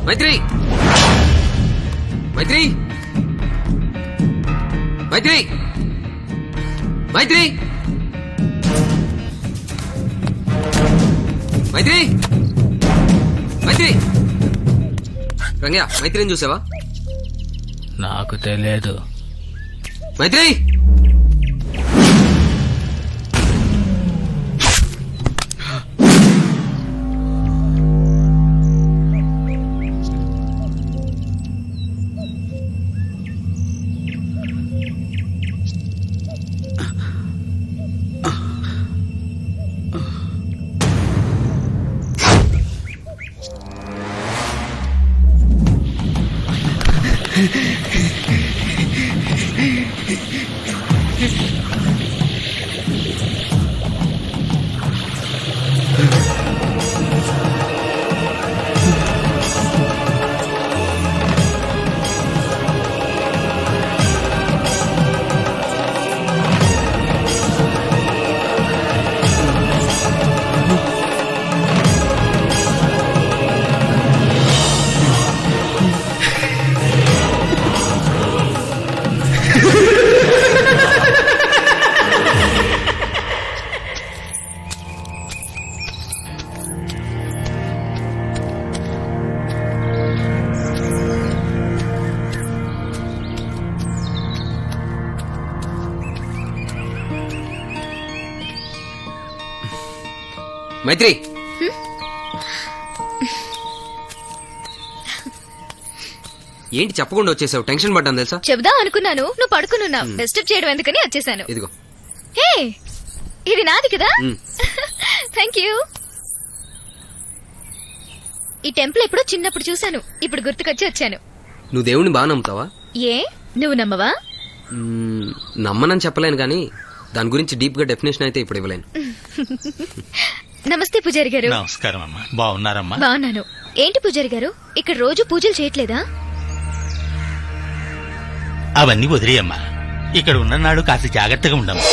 మైత్రి మైత్రి మైత్రి మైత్రి మైత్రి మైత్రి రంగయ్య మైత్రిని చూసావా? నాకు తెలియదు. మైత్రి మైత్రి ఏంటి చెప్పకుండా వచ్చేసావు? టెన్షన్ పడ్డాను తెలుసా? చెబుదాం అనుకున్నాను, నువ్వు పడుకున్నావు. డిస్టర్బ్ చేయడం ఎందుకని వచ్చేసాను. ఇదిగో. హే, ఇది నాది కదా. Thank you. ఈ టెంపుల్ ఎప్పుడో చిన్నప్పుడు చూశాను, ఇప్పుడు గుర్తుకొచ్చి వచ్చాను. నువ్వు దేవుణ్ణి బాగా నమ్ముతావా? ఏ, నువ్వు నమ్మవా? నమ్మనని చెప్పలేను కానీ దాని గురించి డీప్ గా డెఫినేషన్ అయితే ఇప్పుడు ఇవ్వలేను. నమస్తే పూజారి గారు. నమస్కారం అమ్మా. బాగున్నారమ్మా? బాగున్నాను. ఏంటి పూజారి గారు, ఇక్కడ రోజు పూజలు చేయట్లేదా? అవన్నీ వదిలేయమ్మా. ఇక్కడ ఉన్ననాడు కాస్త జాగ్రత్తగా ఉండమ్మా.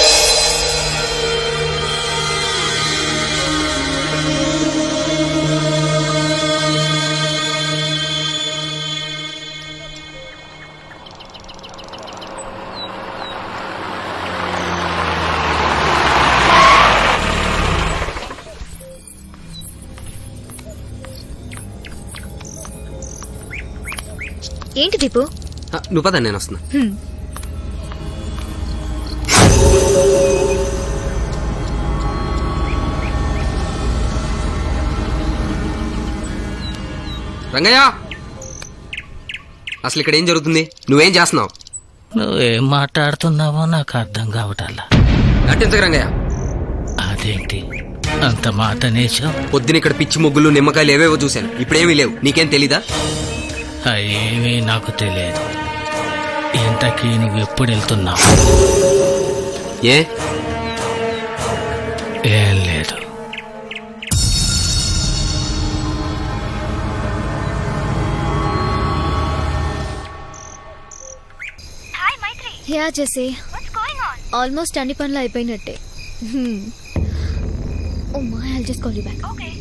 ఏంటి దీపు? నువ్వు పద, నేను వస్తున్నా. రంగయ్య, అసలు ఇక్కడ ఏం జరుగుతుంది? నువ్వేం చేస్తున్నావు? నువ్వేం మాట్లాడుతున్నావో నాకు అర్థం కావటల్లా. నటించక రంగయ్య. అదేంటి అంత మాట నేచో? పొద్దున ఇక్కడ పిచ్చి ముగ్గులు నిమ్మకాయలు ఏవేవో చూశాను, ఇప్పుడేమీ లేవు. నీకేం తెలీదా? ఏమీ నాకు తెలియదు. ఇంతకీ నువ్వు ఎప్పుడు వెళ్తున్నావు? ఏం లేదు. యా జెసీ, ఆల్మోస్ట్ అన్ని పనులు అయిపోయినట్టే. Oh my, I'll just call you back. Okay.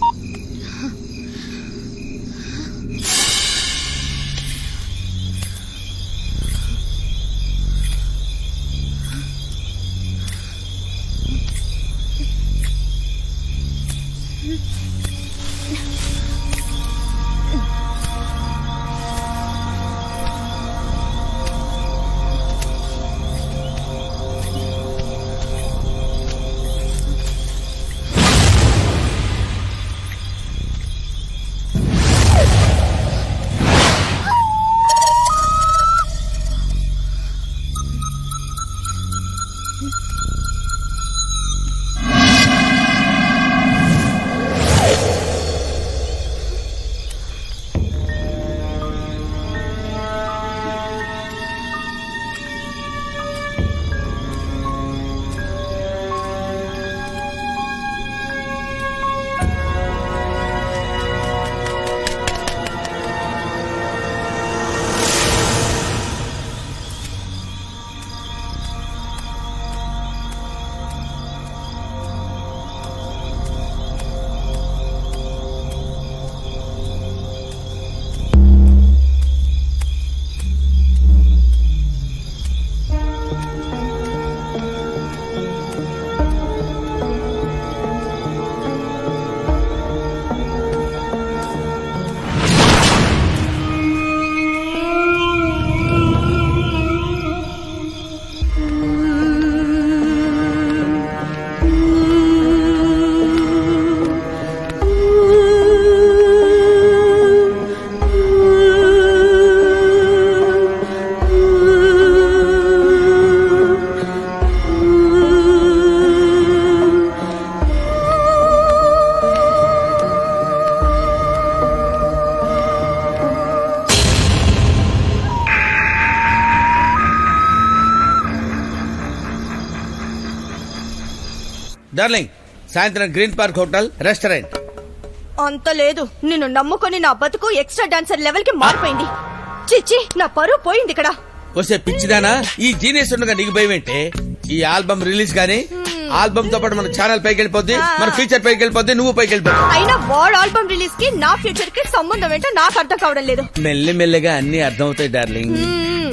Darling సాయంత్రం గ్రీన్ పార్క్ హోటల్ రెస్టారెంట్. అంత లేదు, నిన్ను నమ్ముకొని నా బతుకు ఎక్స్ట్రా డాన్సర్ లెవెల్ కి మారిపోయింది. చిచ్చి, నా పరువు పోయింది ఇక్కడ. వస్తే పిచ్చిదానా, ఈ జీనియస్ ఉండగా నీకు భయం ఏంటే? ఈ ఆల్బమ్ రిలీజ్ గానీ ఆల్బమ్ తో పాటు మన ఛానల్ పైకి వెళ్ళిపోద్ది, మన ఫీచర్ పైకి వెళ్ళిపోద్ది, నువ్వు పైకి వెళ్ళిపోతావు. అయినా వాడ్ ఆల్బమ్ రిలీజ్ కి నా ఫ్యూచర్ కి సంబంధం ఏంటో నాకు అర్థం కావడం లేదు. మెల్లమెల్లగా అన్ని అర్థం అవుతాయి డార్లింగ్.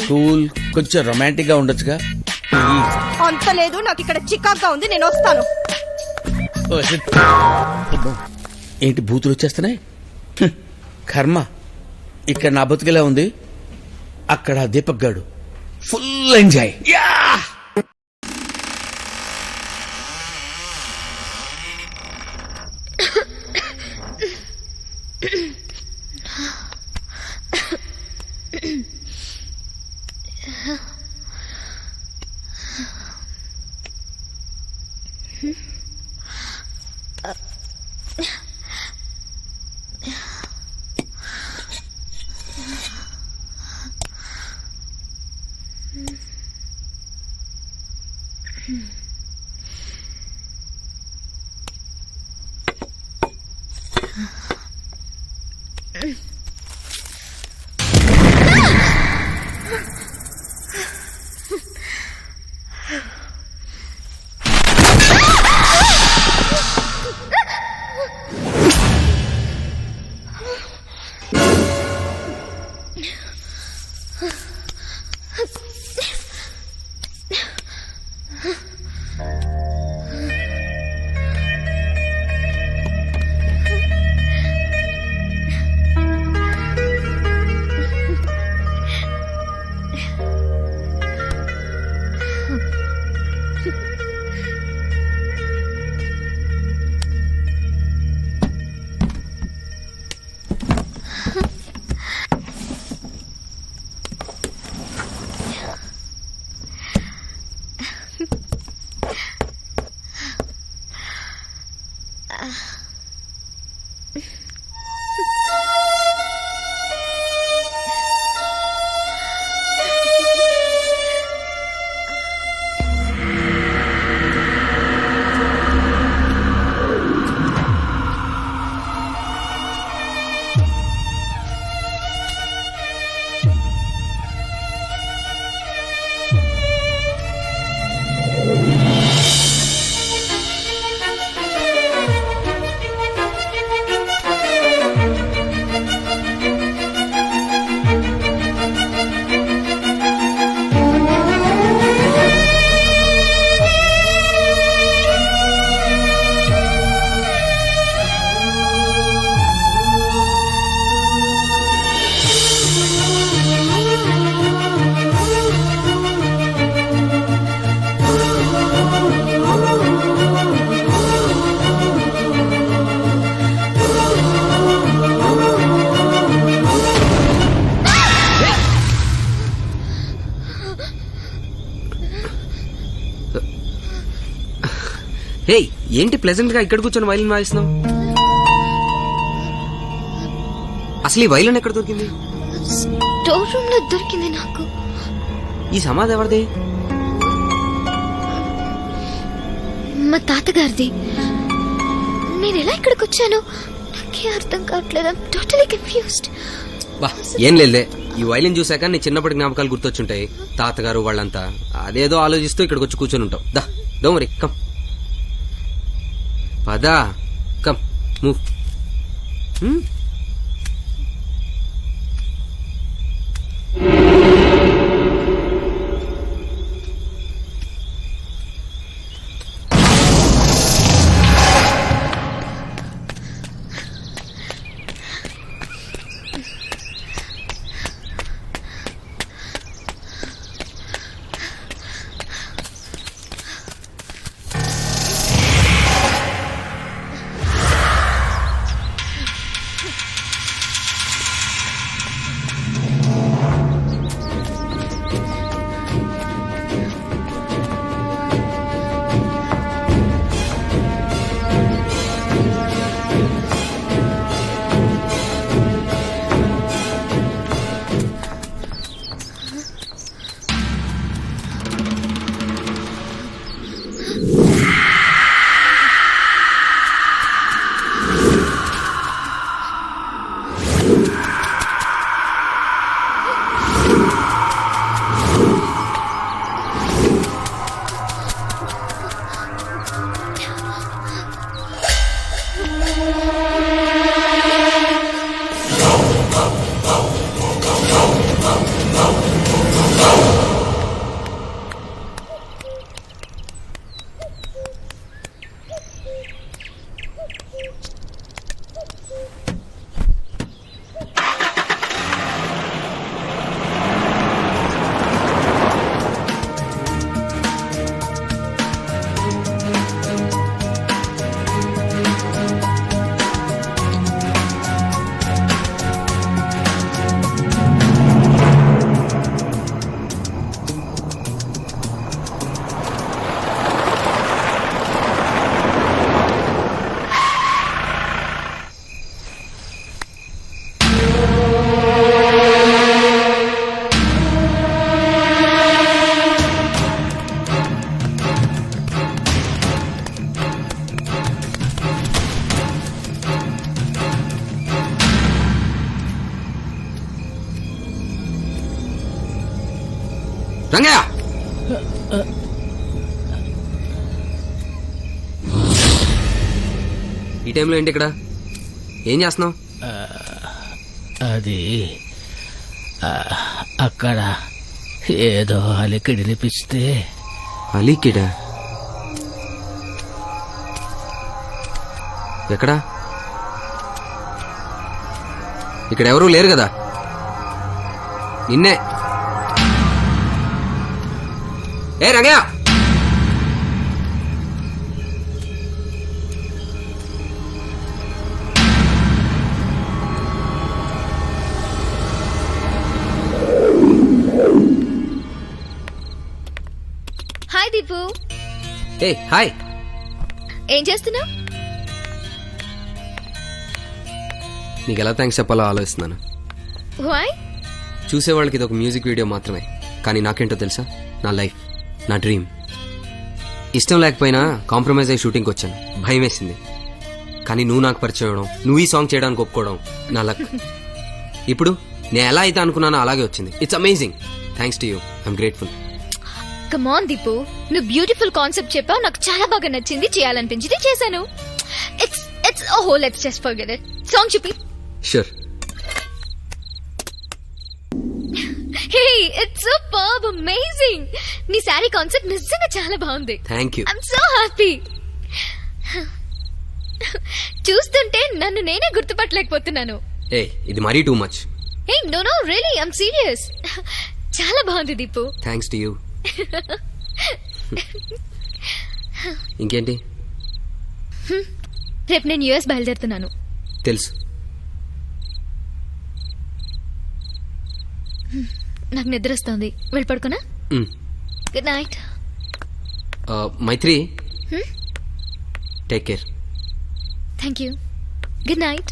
కూల్, కొంచెం రొమాంటిక్ గా ఉండొచ్చుగా. అంత లేదు, నాకు ఇక్కడ చికాక్ గా ఉంది, నేను వస్తాను. ఏంటి బూతులు వచ్చేస్తున్నాయి? కర్మ. ఇక్కడ నా బతుకులా ఉంది, అక్కడ దీపక్ గాడు ఫుల్ ఎంజాయ్. హే, ఏంటి ప్లెజెంట్ గా ఇక్కడ కూర్చొని వైలిన్ వాయిస్తున్నావు? అసలు ఈ వైలిన్ ఎక్కడ దొరికింది? స్టోర్ రూమ్ లో దొరికింది నాకు. ఈ సమాధి ఎవరిది? మా తాతగారిది. నేను ఎలా ఇక్కడికి వచ్చాను నాకే అర్థం కావట్లేదు. Totally confused. బా, ఏం లేదులే, ఈ వైలిన్ చూసాక నీ చిన్నప్పటి జ్ఞాపకాలు గుర్తొచ్చుంటాయి. తాతగారు వాళ్ళంతా అదేదో ఆలోచిస్తూ ఇక్కడికి వచ్చి కూర్చొని ఉంటావు. దా, డోంట్ వరీ, కమ్ పదా, కమ్ మూవ్. రంగయ్య ఈ టైంలో ఏంటి ఇక్కడ ఏం చేస్తున్నావు? అది అక్కడ ఏదో అలికిడినిపిస్తే. అలీకిడా? ఎక్కడా? ఇక్కడ ఎవరూ లేరు కదా. నిన్నే. ఏ రంగయ్య, హాయ్ దీపు. ఏ హాయ్. ఏం చేస్తున్నావు? నీకు ఎలా థ్యాంక్స్ చెప్పాలో ఆలోచిస్తున్నాను. వాయ్? చూసేవాళ్ళకి ఇది ఒక మ్యూజిక్ వీడియో మాత్రమే, కానీ నాకేంటో తెలుసా? నా లైఫ్, నా డ్రీమ్. ఇష్టం లేకపోయినా కాంప్రమైజ్ అయ్యి షూటింగ్కి వచ్చాను. భయం వేసింది, కానీ నువ్వు నాకు పరిచయం అవడం, నువ్వు ఈ సాంగ్ చేయడానికి ఒప్పుకోవడం నా లక్. ఇప్పుడు నేను ఎలా అయితే అనుకున్నానో అలాగే వచ్చింది. It's amazing. Thanks to you. I'm grateful. Come on Deepu, నువ్వు బ్యూటిఫుల్ కాన్సెప్ట్ చెప్పావు, నాకు చాలా బాగా నచ్చింది, చేయాలనిపించింది, చేశాను. ఇట్స్ ఓహో, let's just forget it. Song చూపి. Sure. Hey, it's superb, amazing. నీ సారీ కాన్సెప్ట్ నిజంగా చాలా బాగుంది. Thank you. I'm so happy. చూస్తుంటే నన్ను నేనే గుర్తుపట్టలేకపోతున్నాను. ఏ ఇది మరీ too much. Hey no really, I'm serious. చాలా బాగుంది దీపు. Thanks to you. ఇంకేంటి? రేపు నేను యుఎస్ బయలుదేరుతున్నాను. తెలుసు. నాకు నిద్ర వస్తుంది, వెళ్ళి పడుకోనా? Good night. Maithri, take care. Thank you. Good night.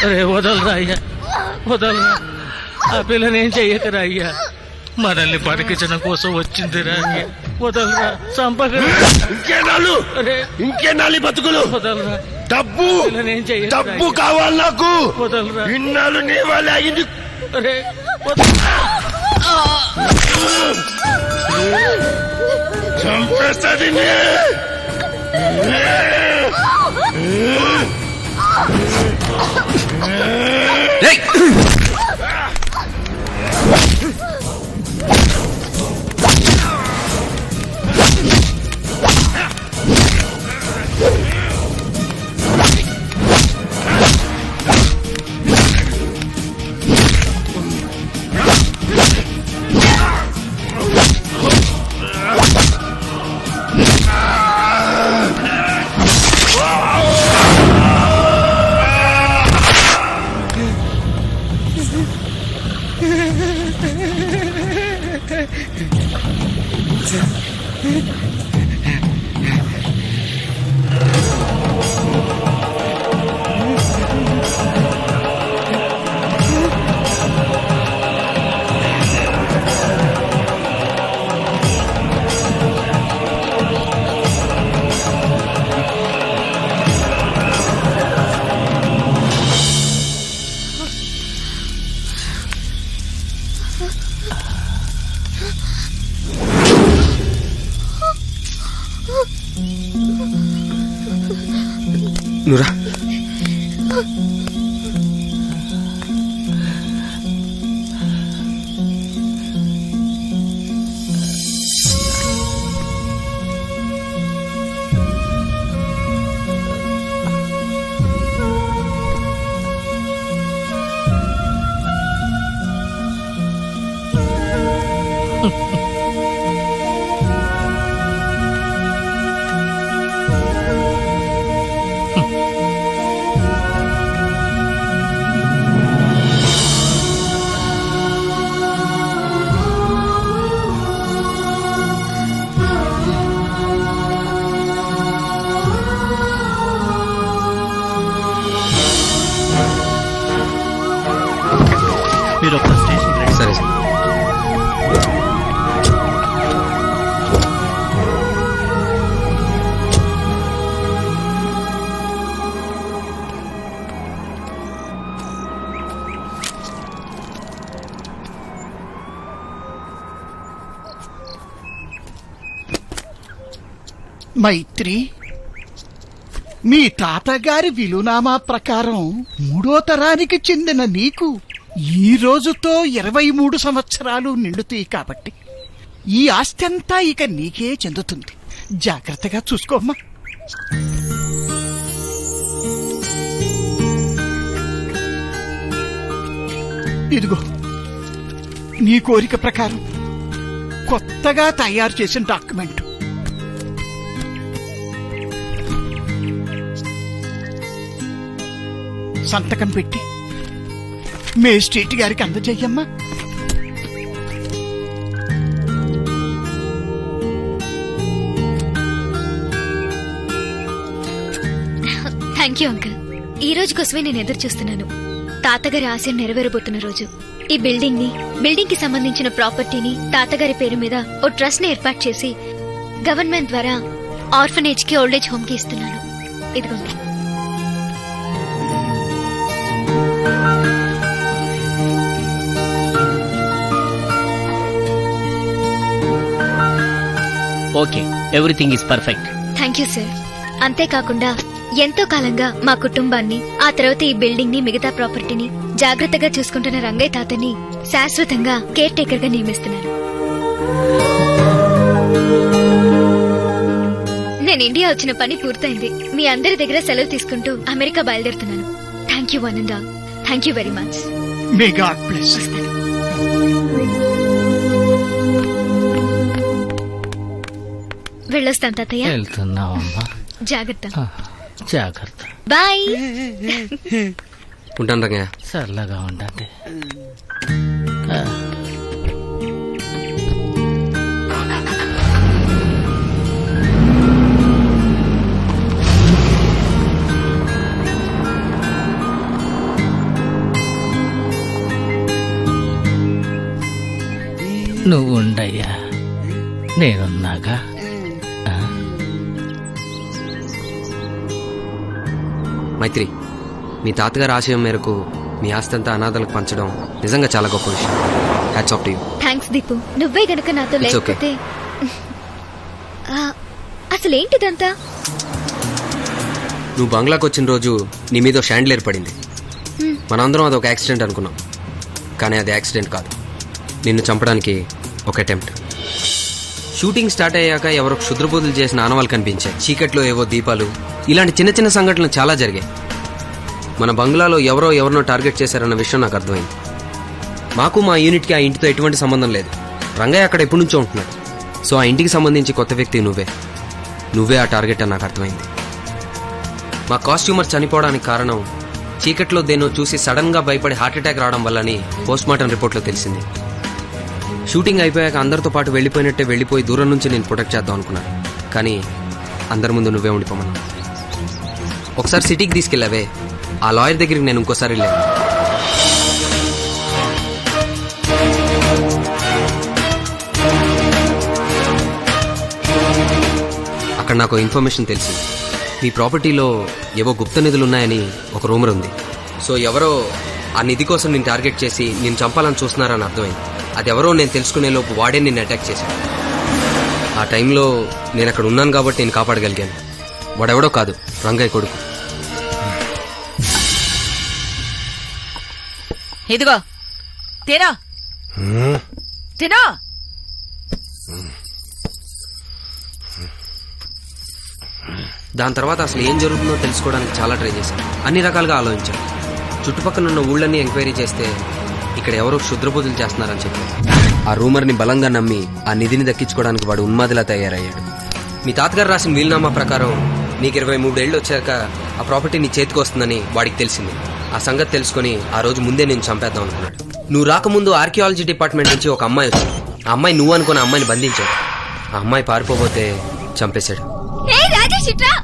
అరే వదలరా అయ్యా, వదలరా. ఆ పిల్లని ఏం చెయ్యకరా అయ్యా, మనల్ని బతికించడం కోసం వచ్చిందిరా అయ్యా. వదలరా, చంపకరా. ఇంకేనాలి బతుకులు? వదలరా. డబ్బు పిల్లని ఏం చెయ్యకరా డబ్బు అయ్యా. కావాలి నాకు. వదలరా. ఇన్నాళ్ళు నీ వల్ల అయింది. అరే చంపేస్తుంది. నువ్వురా. మీరు ఒక స్టేషన్ రండి. సరే సార్. మైత్రి, మీ తాతగారి విలునామా ప్రకారం 3వ తరానికి చెందిన నీకు ఈ రోజుతో 23 సంవత్సరాలు నిండుతాయి కాబట్టి ఈ ఆస్తి అంతా ఇక నీకే చెందుతుంది. జాగ్రత్తగా చూసుకోమ్మా. ఇదిగో నీ కోరిక ప్రకారం కొత్తగా తయారు చేసిన డాక్యుమెంట్. సంతకం పెట్టి మేజిస్ట్రేట్ గారికి అందజేయమ్మా. Thank you uncle. ఈ రోజు కోసమే నేను ఎదురు చూస్తున్నాను. తాతగారి ఆశయం నెరవేరబోతున్న రోజు. ఈ బిల్డింగ్ కి సంబంధించిన ప్రాపర్టీని తాతగారి పేరు మీద ఓ ట్రస్ట్ ని ఏర్పాటు చేసి గవర్నమెంట్ ద్వారా ఆర్ఫనేజ్ కి ఓల్డేజ్ హోమ్ కి ఇస్తున్నాను. ఇదిగోండి. Okay, everything is perfect. Thank you sir. అంతేకాకుండా ఎంతో కాలంగా మా కుటుంబాన్ని, ఆ తర్వాత ఈ బిల్డింగ్ ని, మిగతా ప్రాపర్టీని జాగ్రత్తగా చూసుకుంటున్న రంగయ్య తాతని శాశ్వతంగా కేర్ టేకర్ గా నియమిస్తున్నాను. నేను ఇండియా వచ్చిన పని పూర్తయింది. మీ అందరి దగ్గర సెలవు తీసుకుంటూ అమెరికా బయలుదేరుతున్నాను. Thank you one and all. Thank you very much. May God bless. వెళ్ళొస్తాను తాతయ్య. వెళ్తున్నావమ్మా, జాగ్రత్త. జాగ్రత్త. బాయ్. ఉంటాను రంగయ్య. చల్లగా ఉండండి. నువ్వు ఉండయ్యా, నేనున్నాగా. మైత్రి, మీ తాతగారి ఆశయం మేరకు మీ ఆస్తంతా అనాథలకు పంచడం నిజంగా చాలా గొప్ప విషయం. Hats off to you. Thanks Deepu. నువ్వే గనక నాతో It's okay. లేకపోతే అసలేంటిదంతా? నువ్వు బంగ్లాకి వచ్చిన రోజు నీ మీద షాండ్లేర్ పడింది. మనందరం అది ఒక యాక్సిడెంట్ అనుకున్నాం, కానీ అది యాక్సిడెంట్ కాదు. నిన్ను చంపడానికి ఒక అటెంప్ట్. షూటింగ్ స్టార్ట్ అయ్యాక ఎవరో క్షుద్రబోధులు చేసిన ఆనవాళ్ళు కనిపించాయి. చీకట్లో ఏవో దీపాలు, ఇలాంటి చిన్న చిన్న సంఘటనలు చాలా జరిగాయి. మన బంగ్లాలో ఎవరినో టార్గెట్ చేశారన్న విషయం నాకు అర్థమైంది. మాకు మా యూనిట్కి ఆ ఇంటితో ఎటువంటి సంబంధం లేదు. రంగయ్య అక్కడ ఎప్పటి నుంచో ఉంటున్నాడు. సో ఆ ఇంటికి సంబంధించి కొత్త వ్యక్తి నువ్వే ఆ టార్గెట్ అని నాకు అర్థమైంది. మా కాస్ట్యూమర్ చనిపోవడానికి కారణం చీకట్లో దేన్నో చూసి సడన్ గా భయపడి హార్ట్అటాక్ రావడం వల్లని పోస్ట్ మార్టం రిపోర్ట్లో తెలిసింది. షూటింగ్ అయిపోయాక అందరితో పాటు వెళ్ళిపోయినట్టే వెళ్ళిపోయి దూరం నుంచి నేను ప్రొటెక్ట్ చేద్దాం అనుకున్నాను. కానీ అందరి ముందు నువ్వే ఉండిపోమన్నా. ఒకసారి సిటీకి తీసుకెళ్ళావే, ఆ లాయర్ దగ్గరికి నేను ఇంకోసారి వెళ్ళాను. అక్కడ నాకు ఇన్ఫర్మేషన్ తెలిసింది. మీ ప్రాపర్టీలో ఏవో గుప్త నిధులు ఉన్నాయని ఒక రూమర్ ఉంది. సో ఎవరో ఆ నిధి కోసం నేను టార్గెట్ చేసి నేను చంపాలని చూస్తున్నారని అర్థమైంది. అది ఎవరో నేను తెలుసుకునే లోపు వాడే నిన్ను అటాక్ చేశాడు. ఆ టైంలో నేను అక్కడ ఉన్నాను కాబట్టి నేను కాపాడగలిగాను. వాడెవడో కాదు, రంగయ్య కొడుకు. ఇదిగో తినో తినో. దాని తర్వాత అసలు ఏం జరుగుతుందో తెలుసుకోవడానికి చాలా ట్రై చేశాను. అన్ని రకాలుగా ఆలోచించాను. చుట్టుపక్కల ఉన్న ఊళ్ళన్నీ ఎంక్వైరీ చేస్తే ఇక్కడ ఎవరో క్షుద్రపూజలు చేస్తున్నారని చెప్పారు. ఆ రూమర్ని బలంగా నమ్మి ఆ నిధిని దక్కించుకోవడానికి వాడు ఉన్మాదిలా తయారయ్యాడు. మీ తాతగారు రాసిన వీలునామా ప్రకారం నీకు 23 ఏళ్ళు వచ్చాక ఆ ప్రాపర్టీ నీ చేతికి వస్తుందని వాడికి తెలిసింది. ఆ సంగతి తెలుసుకుని ఆ రోజు ముందే నేను చంపేద్దాం అనుకున్నాడు. నువ్వు రాకముందు ఆర్కియాలజీ డిపార్ట్మెంట్ నుంచి ఒక అమ్మాయి వచ్చింది. ఆ అమ్మాయి నువ్వు అనుకుని ఆ అమ్మాయిని బంధించాడు. ఆ అమ్మాయి పారిపోతే చంపేశాడు. రాజేష్ ఇట్రా.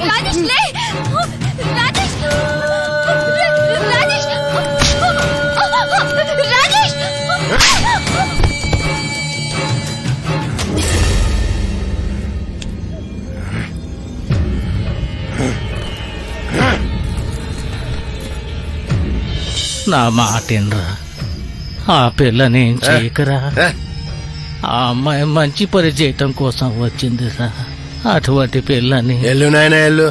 రాజేష్ లే. రాజేష్ రాజేష్ రాజేష్. నా మాటేనరా, ఆ పిల్లనేం చేయకరా. ఆ అమ్మాయి మంచి పని చేయటం కోసం వచ్చిందిరా. అటువంటి పిల్లని ఎల్లు నాయన ఎల్లు.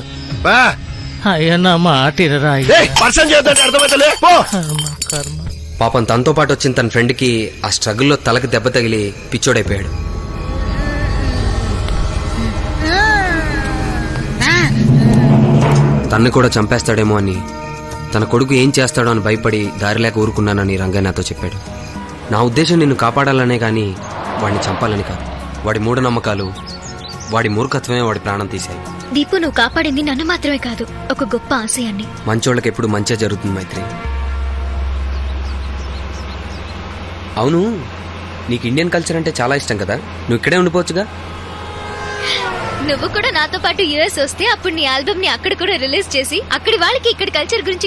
అయ్యా నా మాటినరా. పాపం తనతో పాటు వచ్చిన తన ఫ్రెండ్కి ఆ స్ట్రగుల్లో తలకి దెబ్బ తగిలి పిచ్చోడైపోయాడు. తన్ని కూడా చంపేస్తాడేమో అని, తన కొడుకు ఏం చేస్తాడో అని భయపడి దారి లేక ఊరుకున్నానని రంగయ్య నాతో చెప్పాడు. నా ఉద్దేశం నిన్ను కాపాడాలనే కానీ వాడిని చంపాలని కాదు. వాడి మూఢనమ్మకాలు, వాడి మూర్ఖత్వమే వాడి ప్రాణం తీశాయి. దీపు, నువ్వు కాపాడింది నన్ను మాత్రమే కాదు, ఒక గొప్ప ఆశయాన్ని. మంచోళ్ళకి ఎప్పుడు మంచే జరుగుతుంది మైత్రి. అవును, నీకు ఇండియన్ కల్చర్ అంటే చాలా ఇష్టం కదా, నువ్వు ఇక్కడే ఉండిపోవచ్చుగా. నువ్వు కూడా నాతో పాటు యుఎస్ వస్తే అప్పుడు నీ ఆల్బమ్ ని అక్కడ కూడా రిలీజ్ చేసి అక్కడి వాళ్ళకి ఇక్కడ కల్చర్ గురించి